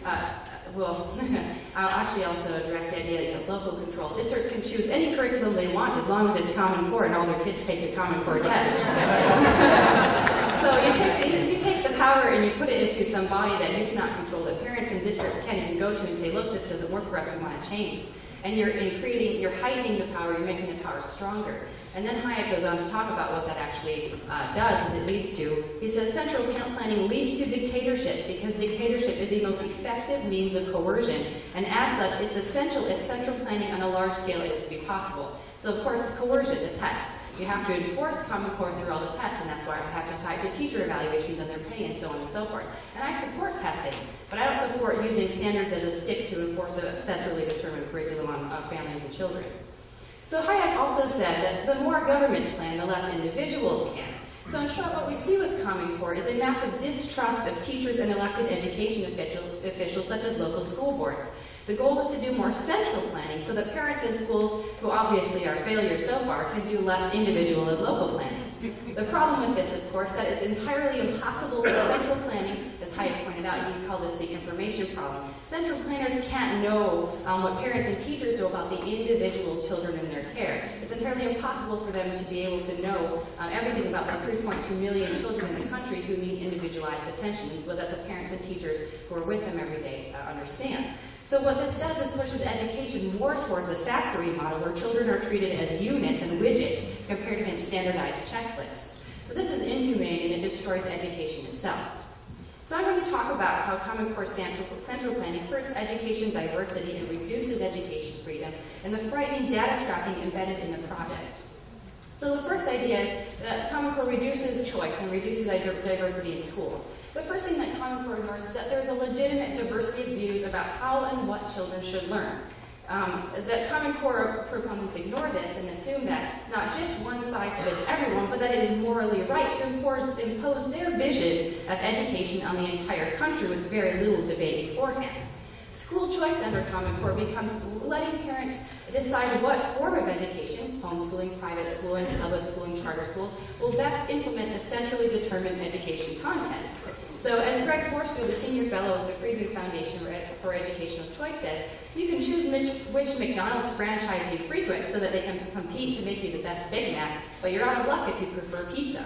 Speaker 9: I'll actually also address the idea that local control. Districts can choose any curriculum they want as long as it's Common Core and all their kids take the Common Core tests. So you take the power and you put it into some body that you cannot control, that parents and districts can't even go to and say, look, this doesn't work for us, we want to change. And you're heightening the power, you're making the power stronger. And then Hayek goes on to talk about what that actually does, as it leads to. He says central planning leads to dictatorship because dictatorship is the most effective means of coercion, and as such, it's essential if central planning on a large scale is to be possible. So of course, coercion, the tests. You have to enforce Common Core through all the tests, and that's why I have to tie it to teacher evaluations and their pay and so on and so forth. And I support testing, but I don't support using standards as a stick to enforce a centrally determined curriculum on families and children. So Hayek also said that the more governments plan, the less individuals can. So in short, what we see with Common Core is a massive distrust of teachers and elected education officials such as local school boards. The goal is to do more central planning so that parents in schools, who obviously are failures so far, can do less individual and local planning. The problem with this, of course, that it's entirely impossible for central planning, as Hayek pointed out, you can call this the information problem. Central planners can't know what parents and teachers know about the individual children in their care. It's entirely impossible for them to be able to know everything about the 3.2 million children in the country who need individualized attention, but that the parents and teachers who are with them every day understand. So what this does is pushes education more towards a factory model where children are treated as units and widgets compared to standardized checklists. So this is inhumane and it destroys education itself. So I'm going to talk about how Common Core central planning hurts education diversity and reduces education freedom, and the frightening data tracking embedded in the project. So the first idea is that Common Core reduces choice and reduces diversity in schools. The first thing that Common Core ignores is that there's a legitimate diversity of views about how and what children should learn. That Common Core proponents ignore this and assume that not just one size fits everyone, but that it is morally right to impose their vision of education on the entire country with very little debate beforehand. School choice under Common Core becomes letting parents decide what form of education, homeschooling, private schooling, public schooling, charter schools, will best implement the centrally determined education content. So as Greg Forster, the senior fellow of the Friedman Foundation for Educational Choice said, you can choose which McDonald's franchise you frequent so that they can compete to make you the best Big Mac, but you're out of luck if you prefer pizza.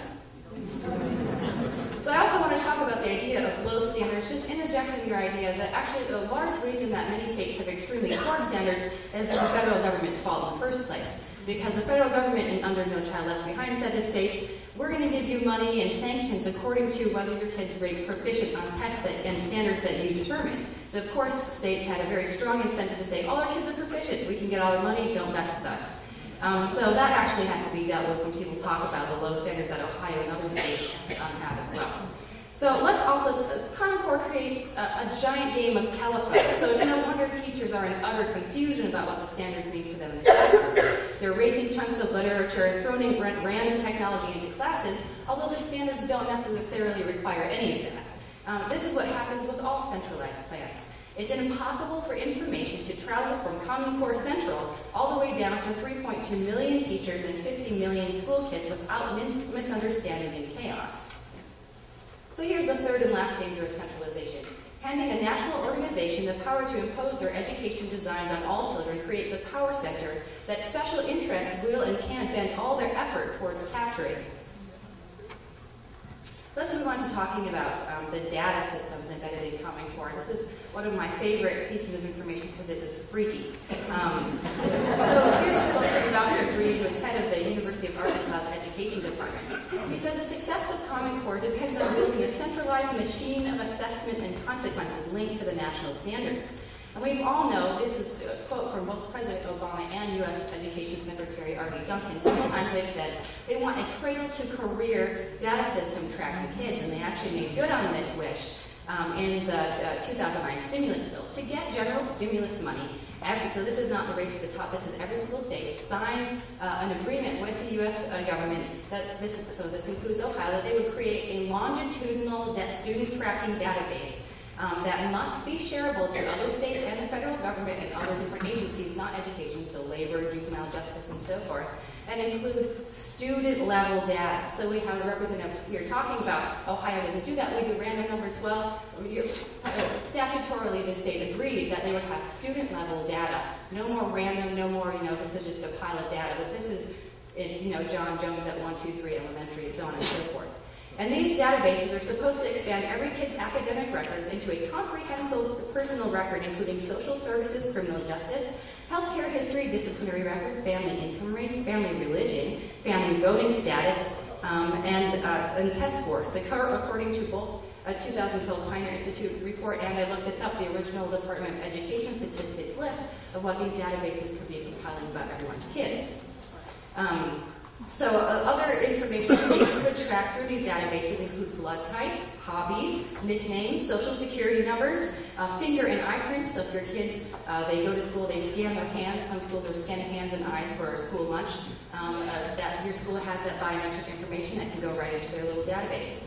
Speaker 9: So I also want to talk about the idea of low standards, just interjecting your idea that actually the large reason that many states have extremely poor standards is the federal government's fault in the first place. Because the federal government, and under No Child Left Behind, said to states, we're going to give you money and sanctions according to whether your kids rate proficient on tests and standards that you determine. So of course, states had a very strong incentive to say, all our kids are proficient, we can get all the money, don't mess with us. So that actually has to be dealt with when people talk about the low standards that Ohio and other states have as well. So let's also, Common Core creates a giant game of telephone, so it's no wonder teachers are in utter confusion about what the standards mean for them in the classroom. They're raising chunks of literature and throwing random technology into classes, although the standards don't necessarily require any of that. This is what happens with all centralized plans. It's impossible for information to travel from Common Core Central all the way down to 3.2 million teachers and 50 million school kids without misunderstanding and chaos. So here's the third and last danger of centralization. Handing a national organization the power to impose their education designs on all children creates a power center that special interests will and can bend all their effort towards capturing. Let's move on to talking about the data systems embedded in Common Core. This is one of my favorite pieces of information because it is freaky. So here's a quote from Dr. Green, who is head of the University of Arkansas Education Department. He said, the success of Common Core depends on building a centralized machine of assessment and consequences linked to the national standards. And we all know, this is a quote from both President Obama and U.S. Education Secretary R.B. Duncan. Several times they've said they want a cradle-to-career data system tracking kids, and they actually made good on this wish in the 2009 stimulus bill. To get general stimulus money, so this is not the race to the top, this is every single state, signed an agreement with the U.S. government, that this includes Ohio, that they would create a longitudinal student tracking database that must be shareable to other states and the federal government and other different agencies, not education, so labor, juvenile justice, and so forth, and include student-level data. So we have a representative here talking about Ohio doesn't do that, we do random numbers. Well, statutorily the state agreed that they would have student-level data. No more random, no more, this is just a pile of data, but this is, John Jones at 123 Elementary, so on and so forth. And these databases are supposed to expand every kid's academic records into a comprehensive personal record, including social services, criminal justice, healthcare history, disciplinary record, family income rates, family religion, family voting status, and test scores. According to both a 2012 Pioneer Institute report, and I looked this up, the original Department of Education statistics list of what these databases could be compiling about everyone's kids. So other information states could track through these databases include blood type, hobbies, nicknames, social security numbers, finger and eye prints. So if your kids, they go to school, they scan their hands. Some schools are scanning hands and eyes for school lunch. That your school has that biometric information that can go right into their little database.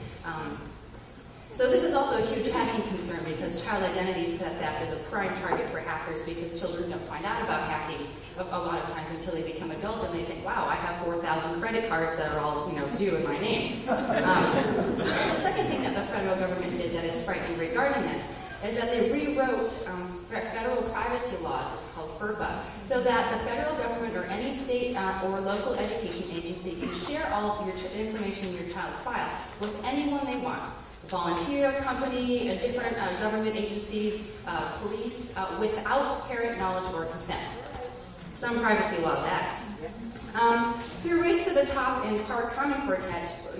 Speaker 9: So this is also a huge hacking concern because child identity theft is a prime target for hackers because children don't find out about hacking a lot of times until they become adults and they think, wow, I have 4,000 credit cards that are all due in my name. The second thing that the federal government did that is frightening regarding this is that they rewrote federal privacy laws, it's called FERPA, so that the federal government or any state or local education agency can share all of your information in your child's file with anyone they want. Volunteer, company, different government agencies, police, without parent knowledge or consent. Some privacy law that. Through Race to the Top and PARC Common Core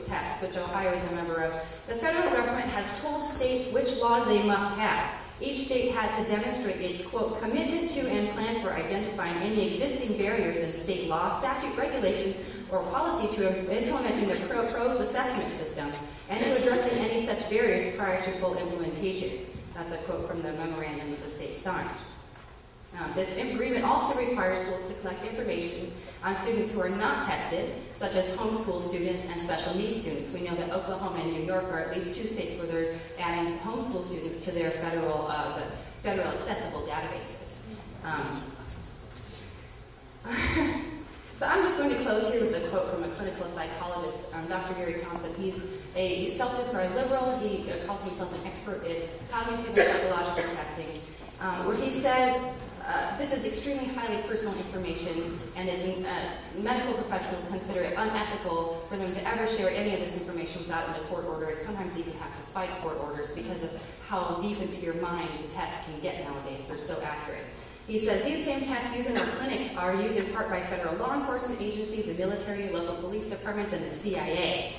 Speaker 9: tests, which Ohio is a member of, the federal government has told states which laws they must have. Each state had to demonstrate its, quote, commitment to and plan for identifying any existing barriers in state law, statute, regulation, or policy to implementing the proposed assessment system and to addressing any such barriers prior to full implementation. That's a quote from the memorandum that the state signed. This agreement also requires schools to collect information on students who are not tested, such as homeschool students and special needs students. We know that Oklahoma and New York are at least two states where they're adding homeschool students to their federal accessible databases. So I'm just going to close here with a quote from a clinical psychologist, Dr. Gary Thompson. He's a self-described liberal. He calls himself an expert in cognitive and psychological testing, where he says, this is extremely highly personal information, and as medical professionals consider it unethical for them to ever share any of this information without a court order, and sometimes even have to fight court orders because of how deep into your mind the tests can get nowadays. They're so accurate. He says, these same tests used in our clinic are used in part by federal law enforcement agencies, the military, local police departments, and the CIA.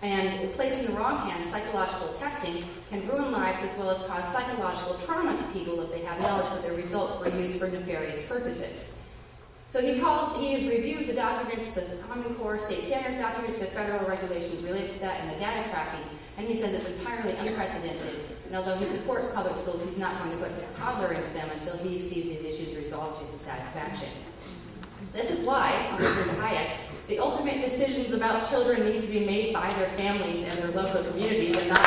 Speaker 9: And placed in the wrong hands, psychological testing can ruin lives as well as cause psychological trauma to people if they have knowledge that their results were used for nefarious purposes. So he has reviewed the documents, the Common Core state standards documents, the federal regulations related to that, and the data tracking, and he says it's entirely unprecedented. And although he supports public schools, he's not going to put his toddler into them until he sees these issues resolved to his satisfaction. This is why, on Hayek, the ultimate decisions about children need to be made by their families and their local communities and not set.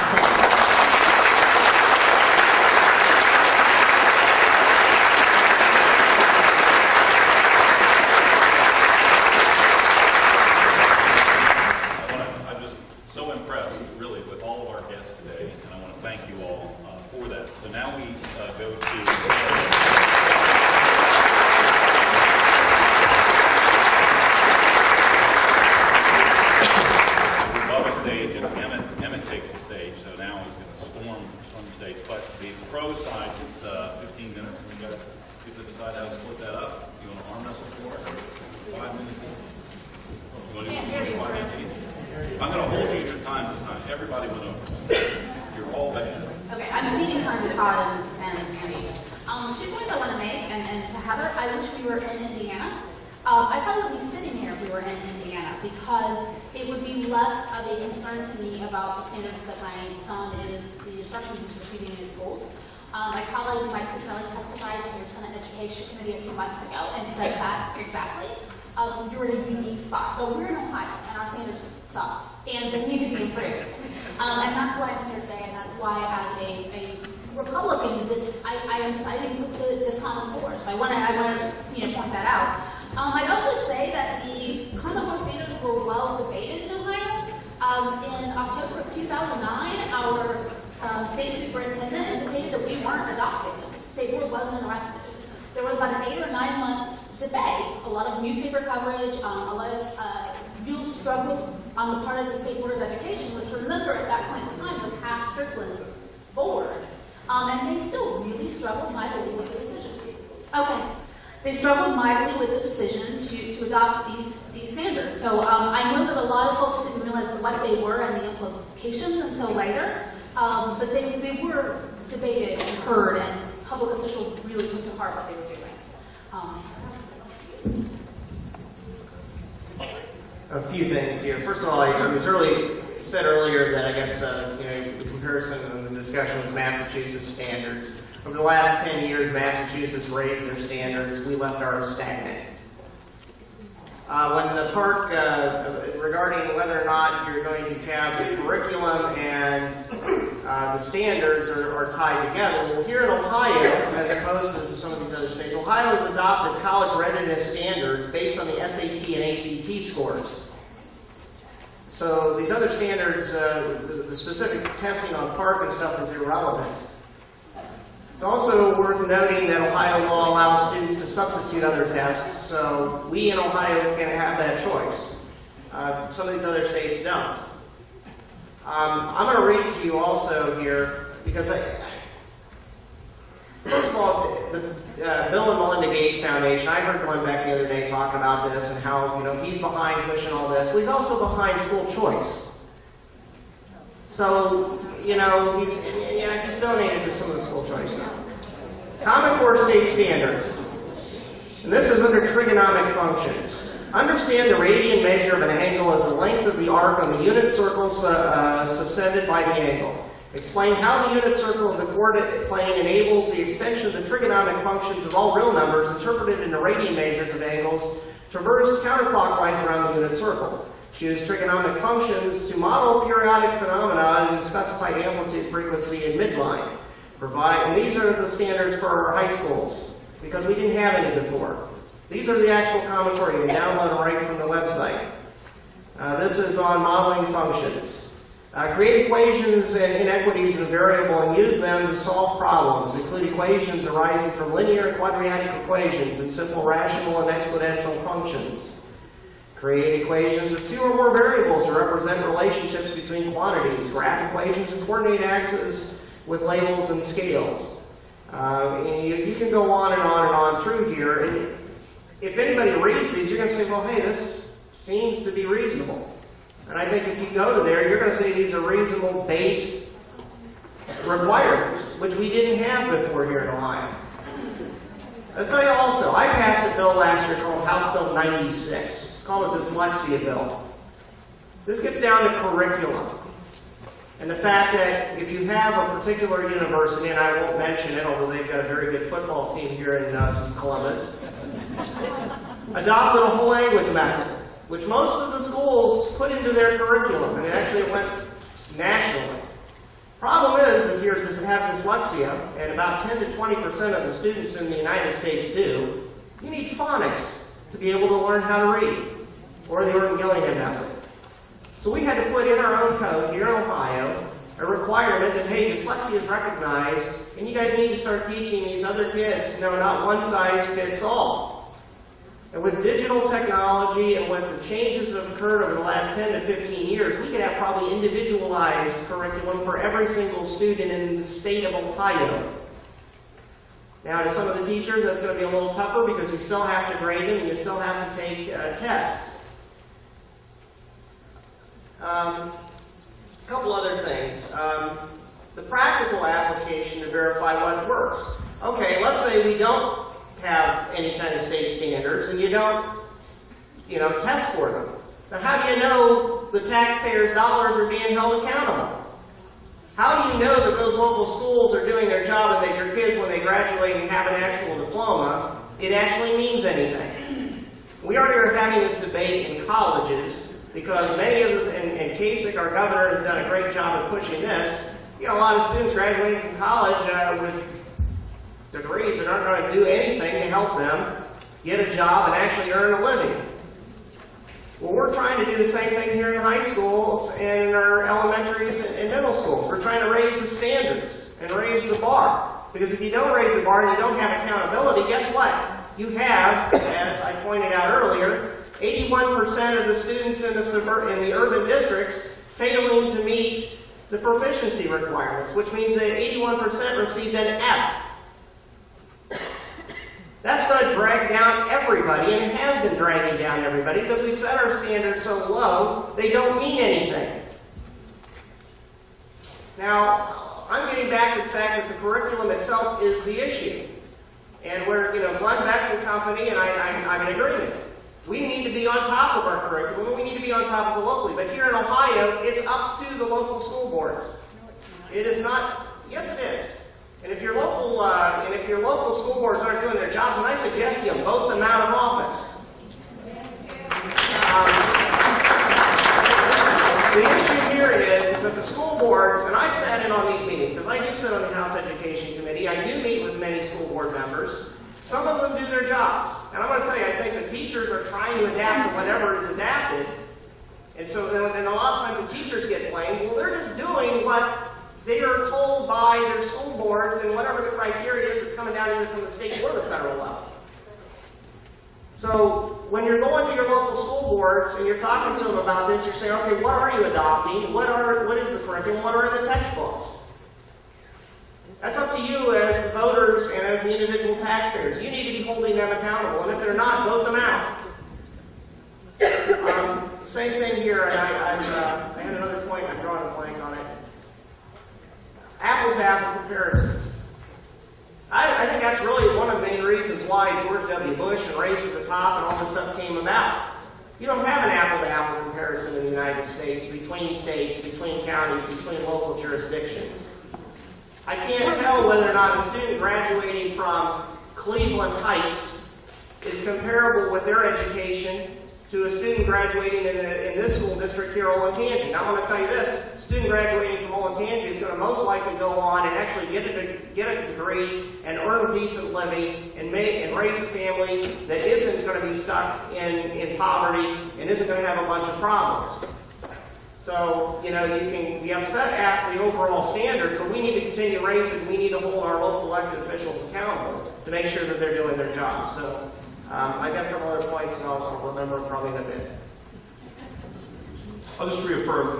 Speaker 1: I'm just so impressed, really, with all of our guests today, and I want to thank you all for that. So now we go to... stage, and Emmett takes the stage, so now he's going to storm the stage. But the pro side is 15 minutes, and you guys get to decide how to split that up. You want to arm wrestle for it? 5 minutes each? You want to do 5 minutes each? I'm going to hold you your time this time. Everybody went over. You're all back.
Speaker 3: Okay, I'm ceding time to Todd and Emmy. 2 points I want to make, and to Heather, I wish we were in Indiana. I probably would be sitting here if we were in Indiana because it would be less of a concern to me about the standards that my son is, the instruction he's receiving in his schools. My colleague Mike Petrelli testified to your Senate Education Committee a few months ago and said that exactly. You're in a unique spot, but we're in Ohio and our standards suck and they need to be improved. And that's why I'm here today, and that's why as a Republican, I am citing this Common Core. So I want to point that out. I'd also say that the Common Core standards were well debated in Ohio. In October of 2009, our state superintendent indicated that we weren't adopting them. The state board wasn't interested. There was about an 8 or 9 month debate, a lot of newspaper coverage, a lot of real struggle on the part of the State Board of Education, which remember at that point in time was half Strickland's board. And they still really struggled mightily with the decision. Okay. They struggled mightily with the decision to adopt these standards. So I know that a lot of folks didn't realize what they were and the implications until later, but they were debated and heard, and public officials really took to heart what they were doing.
Speaker 7: A few things here. First of all, said earlier that I guess the comparison and the discussion with Massachusetts standards. Over the last 10 years, Massachusetts raised their standards. We left ours stagnant. When the PARC, regarding whether or not you're going to have the curriculum and the standards are tied together, well, here in Ohio, as opposed to some of these other states, Ohio has adopted college readiness standards based on the SAT and ACT scores. So these other standards, the specific testing on PARC and stuff is irrelevant. It's also worth noting that Ohio law allows students to substitute other tests, so we in Ohio can have that choice. Some of these other states don't. I'm going to read to you also here, because first of all, the Bill and Melinda Gates Foundation, I heard Glenn Beck the other day talk about this and how, he's behind pushing all this. Well, he's also behind school choice. So, he's donated to some of the school choice stuff. Common Core state standards. And this is under trigonomic functions. Understand the radian measure of an angle as the length of the arc on the unit circle subtended by the angle. Explain how the unit circle of the coordinate plane enables the extension of the trigonomic functions of all real numbers interpreted into radian measures of angles traverse counterclockwise around the unit circle. Choose trigonomic functions to model periodic phenomena in specified amplitude, frequency, and midline. And these are the standards for our high schools, because we didn't have any before. These are the actual Common Core. You can download them right from the website. This is on modeling functions. Create equations and inequities in a variable and use them to solve problems. Include equations arising from linear and quadratic equations and simple rational and exponential functions. Create equations with two or more variables to represent relationships between quantities. Graph equations and coordinate axes with labels and scales. You can go on and on and on through here. And if anybody reads these, you're going to say, well, hey, this seems to be reasonable. And I think if you go to there, you're going to say these are reasonable base requirements, which we didn't have before here in Ohio. I'll tell you also, I passed a bill last year called House Bill 96. It's called a dyslexia bill. This gets down to curriculum. And the fact that if you have a particular university, and I won't mention it, although they've got a very good football team here in Columbus, adopted a whole language method, which most of the schools put into their curriculum, and it actually went nationally. Problem is, if you have dyslexia, and about 10 to 20% of the students in the United States do, you need phonics to be able to learn how to read, or the Orton-Gillingham method. So we had to put in our own code here in Ohio a requirement that, hey, dyslexia is recognized, and you guys need to start teaching these other kids, not one size fits all. And with digital technology and with the changes that have occurred over the last 10 to 15 years, we could have probably individualized curriculum for every single student in the state of Ohio. Now, to some of the teachers, that's going to be a little tougher because you still have to grade them and you still have to take tests. A couple other things. The practical application to verify what works. Okay, let's say we don't have any kind of state standards and you don't, test for them. Now, how do you know the taxpayers' dollars are being held accountable? How do you know that those local schools are doing their job and that your kids, when they graduate and have an actual diploma, it actually means anything? We already are having this debate in colleges because many of us, and Kasich, our governor, has done a great job of pushing this. You got a lot of students graduating from college with degrees that aren't going to do anything to help them get a job and actually earn a living. Well, we're trying to do the same thing here in high schools and in our elementaries and middle schools. We're trying to raise the standards and raise the bar. Because if you don't raise the bar and you don't have accountability, guess what? You have, as I pointed out earlier, 81% of the students in the urban districts failing to meet the proficiency requirements, which means that 81% received an F. That's going to drag down everybody, and it has been dragging down everybody because we've set our standards so low, they don't mean anything. Now, I'm getting back to the fact that the curriculum itself is the issue. And we're, Glenn Beck and company, and I'm in agreement. We need to be on top of our curriculum, and we need to be on top of it locally. But here in Ohio, it's up to the local school boards. It is not, yes it is. And if your local school boards aren't doing their jobs, and I suggest you vote them out of office. The issue here is that the school boards, and I've sat in on these meetings, because I do sit on the House Education Committee, I do meet with many school board members. Some of them do their jobs. And I'm going to tell you, I think the teachers are trying to adapt to whatever is adapted. And so then a lot of times the teachers get blamed. Well, they're just doing what they are told by their school boards and whatever the criteria is that's coming down either from the state or the federal level. So when you're going to your local school boards and you're talking to them about this, you're saying, okay, what are you adopting? What is the curriculum? What are the textbooks? That's up to you as the voters and as the individual holding them accountable. And if they're not, vote them out. Same thing here, and I had another point, I'm drawing a blank on it. Apples to apple comparisons. I think that's really one of the main reasons why George W. Bush and Race at the Top and all this stuff came about. You don't have an apple-to-apple comparison in the United States, between counties, between local jurisdictions. I can't tell whether or not a student graduating from Cleveland Heights is comparable with their education to a student graduating in this school district here, Olentangy. Now, I'm going to tell you this. A student graduating from Olentangy is going to most likely go on and actually get a degree and earn a decent living and raise a family that isn't going to be stuck in poverty and isn't going to have a bunch of problems. So, you can be upset at the overall standards, but we need to continue raising. We need to hold our local elected officials accountable to make sure that they're doing their job. So, I've got a couple other points, and I'll remember probably in a bit.
Speaker 6: I'll just reaffirm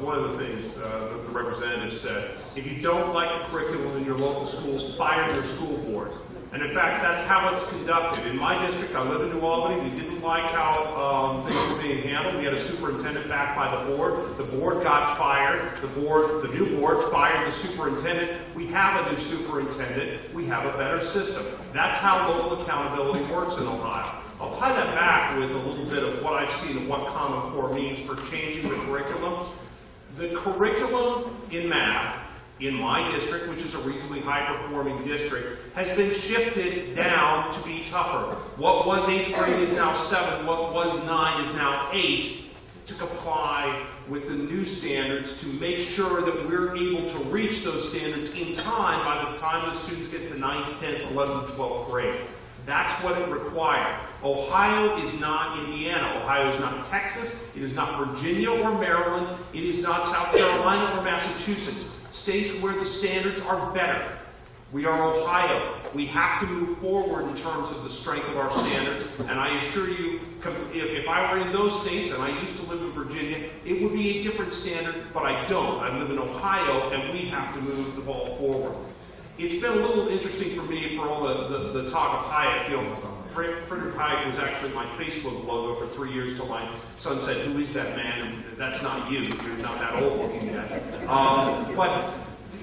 Speaker 6: one of the things that the representative said. If you don't like the curriculum in your local schools, fire your school board. And in fact, that's how it's conducted. In my district, I live in New Albany. We didn't like how things were being handled. We had a superintendent backed by the board. The board got fired. The new board fired the superintendent. We have a new superintendent. We have a better system. That's how local accountability works in Ohio. I'll tie that back with a little bit of what I've seen and what Common Core means for changing the curriculum. The curriculum in math in my district, which is a reasonably high-performing district, has been shifted down to be tougher. What was 8th grade is now 7. What was 9 is now 8, to comply with the new standards to make sure that we're able to reach those standards in time by the time the students get to 9th, 10th, 11th, 12th grade. That's what it required. Ohio is not Indiana. Ohio is not Texas. It is not Virginia or Maryland. It is not South Carolina or Massachusetts. States where the standards are better. We are Ohio. We have to move forward in terms of the strength of our standards. And I assure you, if I were in those states, and I used to live in Virginia, it would be a different standard, but I don't. I live in Ohio, and we have to move the ball forward. It's been a little interesting for me for all the talk of Hayek. Frederick Hayek was actually my Facebook logo for 3 years till my son said, "Who is that man?" And that's not you. You're not that old looking yet. But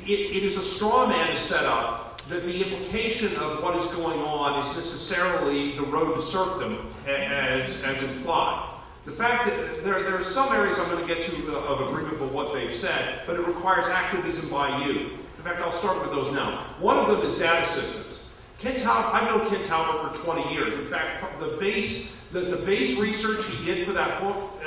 Speaker 6: it is a straw man to set up that the implication of what is going on is necessarily the road to serfdom as implied. The fact that there are some areas I'm going to get to of agreement with what they've said, but it requires activism by you. In fact, I'll start with those now. One of them is data systems. I've known Ken Talbot for 20 years. In fact, the base research he did for that book,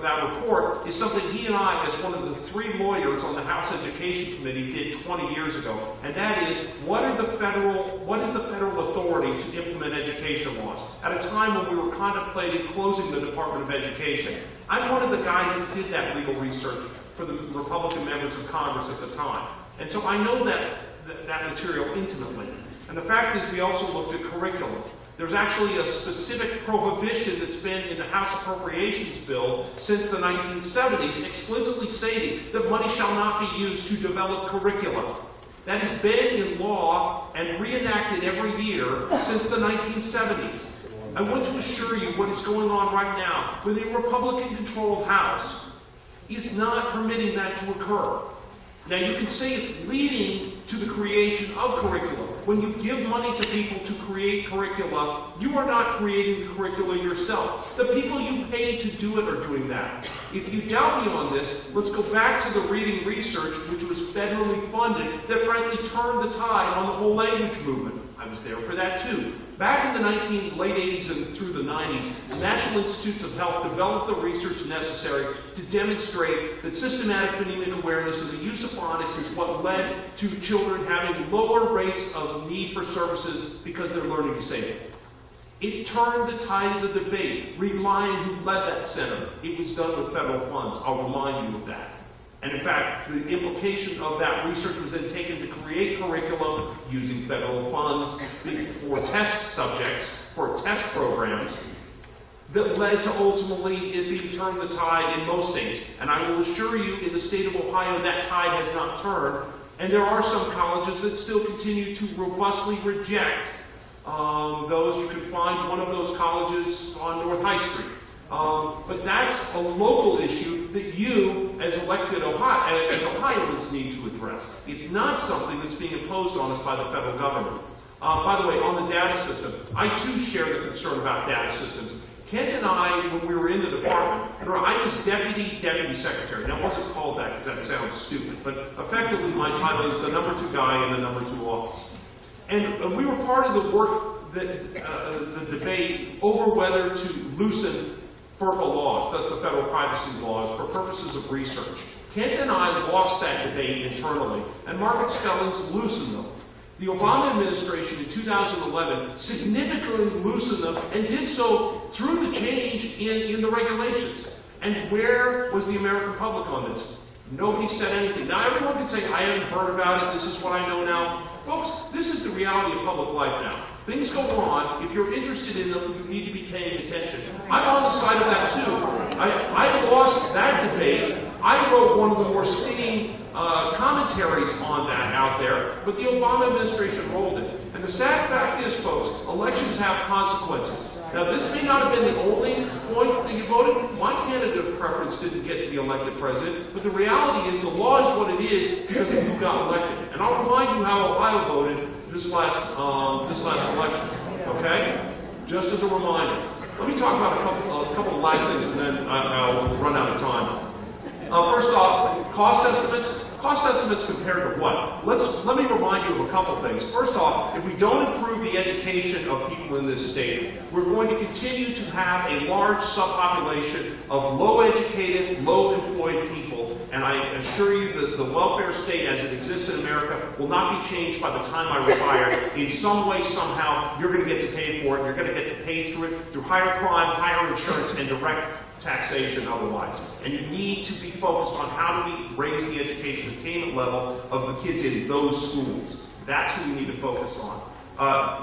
Speaker 6: that report, is something he and I, as one of the 3 lawyers on the House Education Committee, did 20 years ago. And that is, what is the federal authority to implement education laws? At a time when we were contemplating closing the Department of Education. I'm one of the guys that did that legal research for the Republican members of Congress at the time. And so I know that material intimately. And the fact is, we also looked at curriculum. There's actually a specific prohibition that's been in the House Appropriations Bill since the 1970s, explicitly stating that money shall not be used to develop curriculum. That has been in law and reenacted every year since the 1970s. I want to assure you what is going on right now with a Republican-controlled House is not permitting that to occur. Now, you can say it's leading to the creation of curriculum. When you give money to people to create curricula, you are not creating the curricula yourself. The people you pay to do it are doing that. If you doubt me on this, let's go back to the reading research, which was federally funded, that frankly turned the tide on the whole language movement. I was there for that too. Back in the late 80s and through the 90s, the National Institutes of Health developed the research necessary to demonstrate that systematic phonemic awareness and the use of phonics is what led to children having lower rates of need for services because they're learning disabled. It turned the tide of the debate. Reed Lyon, who led that center, it was done with federal funds. I'll remind you of that. And in fact, the implication of that research was then taken to create curriculum using federal funds for test subjects, for test programs, that led to ultimately it being turned the tide in most states. And I will assure you, in the state of Ohio, that tide has not turned. And there are some colleges that still continue to robustly reject Those you can find one of those colleges on North High Street. But that's a local issue that you, as elected Ohioans, need to address. It's not something that's being imposed on us by the federal government. By the way, on the data system, I too share the concern about data systems. Kent and I, when we were in the department, I was deputy secretary. Now, it wasn't called that because that sounds stupid, but effectively my title is the #2 guy in the #2 office. And we were part of the work, the debate over whether to loosen FERPA laws, that's the federal privacy laws, for purposes of research. Kent and I lost that debate internally, and Margaret Spellings loosened them. The Obama administration in 2011 significantly loosened them and did so through the change in the regulations. And where was the American public on this? Nobody said anything. Now everyone can say, I haven't heard about it, this is what I know now. Folks, this is the reality of public life now. Things go on. If you're interested in them, you need to be paying attention. I'm on the side of that too. I lost that debate. I wrote one of the more stinging commentaries on that out there, but the Obama administration rolled it. And the sad fact is, folks, elections have consequences. Now, this may not have been the only point that you voted. My candidate of preference didn't get to be elected president, but the reality is the law is what it is because of who got elected. And I'll remind you how Ohio voted this last election, okay? Just as a reminder. Let me talk about a couple of last things, and then I'll run out of time. First off, cost estimates. Cost estimates compared to what? Let me remind you of a couple things. First off, if we don't improve the education of people in this state, we're going to continue to have a large subpopulation of low-educated, low-employed people, and I assure you that the welfare state as it exists in America will not be changed by the time I retire. In some way, somehow, you're going to get to pay for it. You're going to get to pay through it through higher crime, higher insurance, and direct taxation otherwise. And you need to be focused on how do we raise the education attainment level of the kids in those schools. That's who we need to focus on.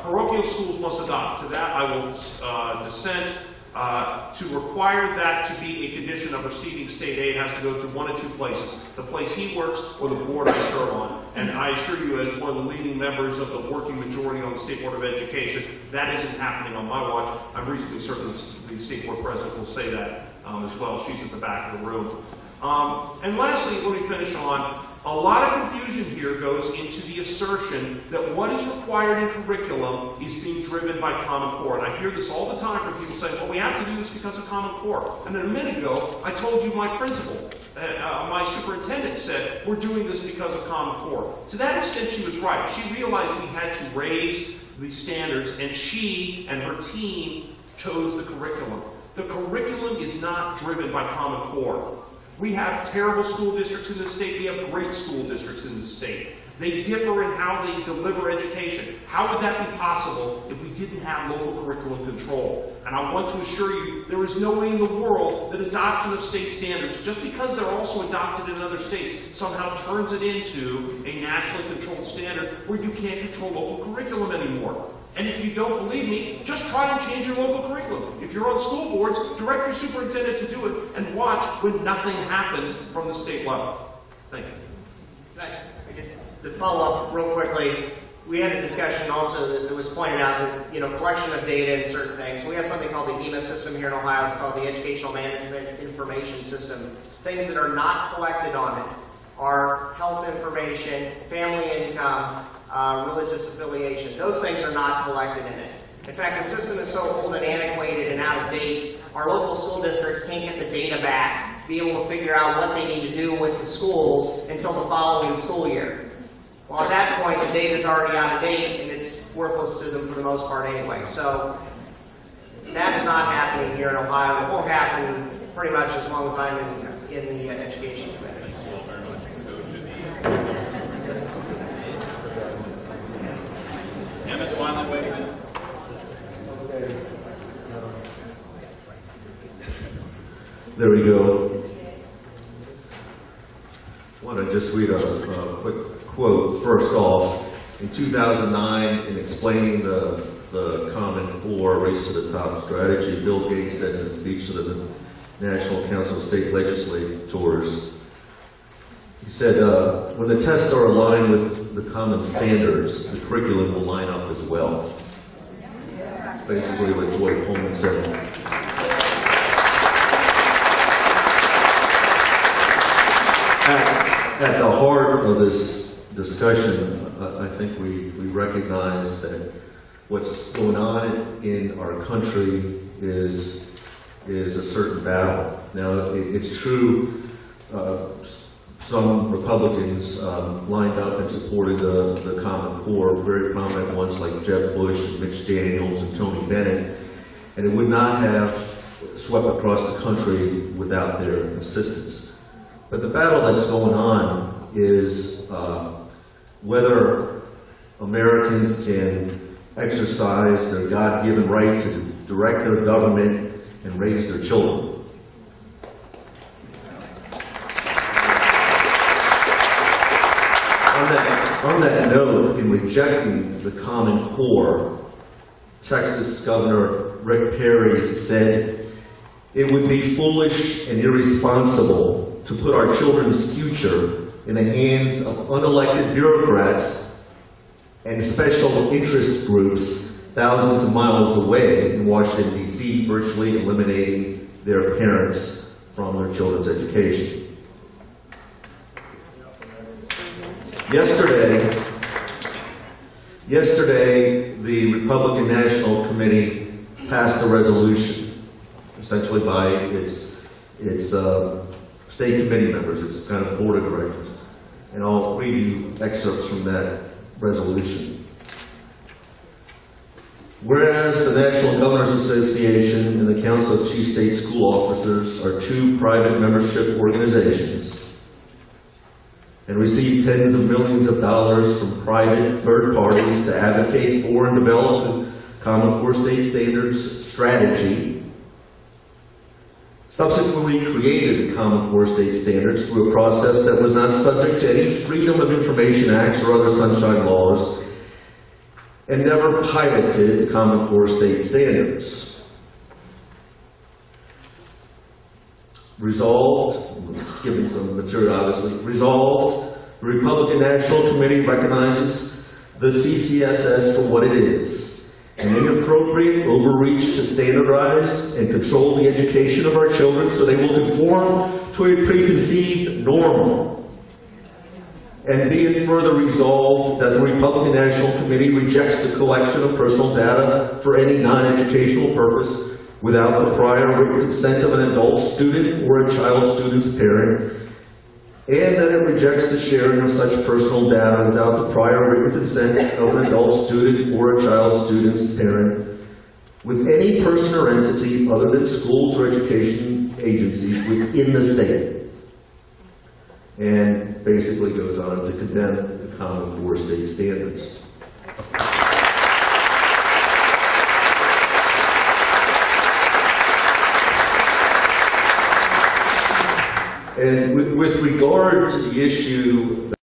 Speaker 6: Parochial schools must adopt. To that I will dissent. To require that to be a condition of receiving state aid has to go through one of two places. The place he works or the board I serve on. And I assure you, as one of the leading members of the working majority on the State Board of Education, that isn't happening on my watch. I'm reasonably certain the State Board President will say that as well. She's at the back of the room. And lastly, let me finish on, a lot of confusion here goes into the assertion that what is required in curriculum is being driven by Common Core. And I hear this all the time from people saying, well, we have to do this because of Common Core. And then a minute ago, I told you my principal, my superintendent said, we're doing this because of Common Core. To that extent, she was right. She realized we had to raise the standards, and she and her team chose the curriculum. The curriculum is not driven by Common Core. We have terrible school districts in this state. We have great school districts in this state. They differ in how they deliver education. How would that be possible if we didn't have local curriculum control? And I want to assure you, there is no way in the world that adoption of state standards, just because they're also adopted in other states, somehow turns it into a nationally controlled standard where you can't control local curriculum anymore. And if you don't believe me, just try and change your local curriculum. If you're on school boards, direct your superintendent to do it and watch when nothing happens from the state level. Thank you.
Speaker 7: Just to follow up real quickly, we had a discussion also that it was pointed out that, collection of data and certain things. We have something called the EMA system here in Ohio. It's called the Educational Management Information System. Things that are not collected on it are health information, family income, religious affiliation. Those things are not collected in it. In fact, the system is so old and antiquated and out of date, our local school districts can't get the data back, be able to figure out what they need to do with the schools until the following school year. Well, at that point, the data is already out of date and it's worthless to them for the most part anyway. So that is not happening here in Ohio. It won't happen pretty much as long as I'm in the education committee.
Speaker 1: Emmett finally weighs in.
Speaker 11: There we go. I want to just read a quick quote. First off, in 2009, in explaining the Common Core Race to the Top strategy, Bill Gates said in a speech to the National Council of State Legislators, he said, when the tests are aligned with the common standards, the curriculum will line up as well. basically what Joy Pullmann said. At the heart of this discussion, I think we recognize that what's going on in our country is a certain battle. Now, it's true, some Republicans lined up and supported the Common Core, very prominent ones like Jeb Bush, Mitch Daniels, and Tony Bennett, and it would not have swept across the country without their assistance. But the battle that's going on is whether Americans can exercise their God-given right to direct their government and raise their children. On that note, in rejecting the Common Core, Texas Governor Rick Perry said, "It would be foolish and irresponsible to put our children's future in the hands of unelected bureaucrats and special interest groups thousands of miles away in Washington, D.C., virtually eliminating their parents from their children's education." Yesterday, the Republican National Committee passed a resolution, essentially by its state committee members, its kind of board of directors. And I'll read you excerpts from that resolution. Whereas the National Governors Association and the Council of Chief State School Officers are two private membership organizations and receive tens of millions of dollars from private third parties to advocate for and develop the Common Core State Standards strategy, subsequently created the Common Core State Standards through a process that was not subject to any Freedom of Information Acts or other sunshine laws, and never piloted the Common Core State Standards. Resolved, skipping some material obviously, resolved, the Republican National Committee recognizes the CCSS for what it is, an inappropriate overreach to standardize and control the education of our children so they will conform to a preconceived norm. And be it further resolved that the Republican National Committee rejects the collection of personal data for any non-educational purpose without the prior written consent of an adult student or a child student's parent, and that it rejects the sharing of such personal data without the prior written consent of an adult student or a child student's parent with any person or entity other than schools or education agencies within the state. And basically goes on to condemn the Common Core State Standards. And with regard to the issue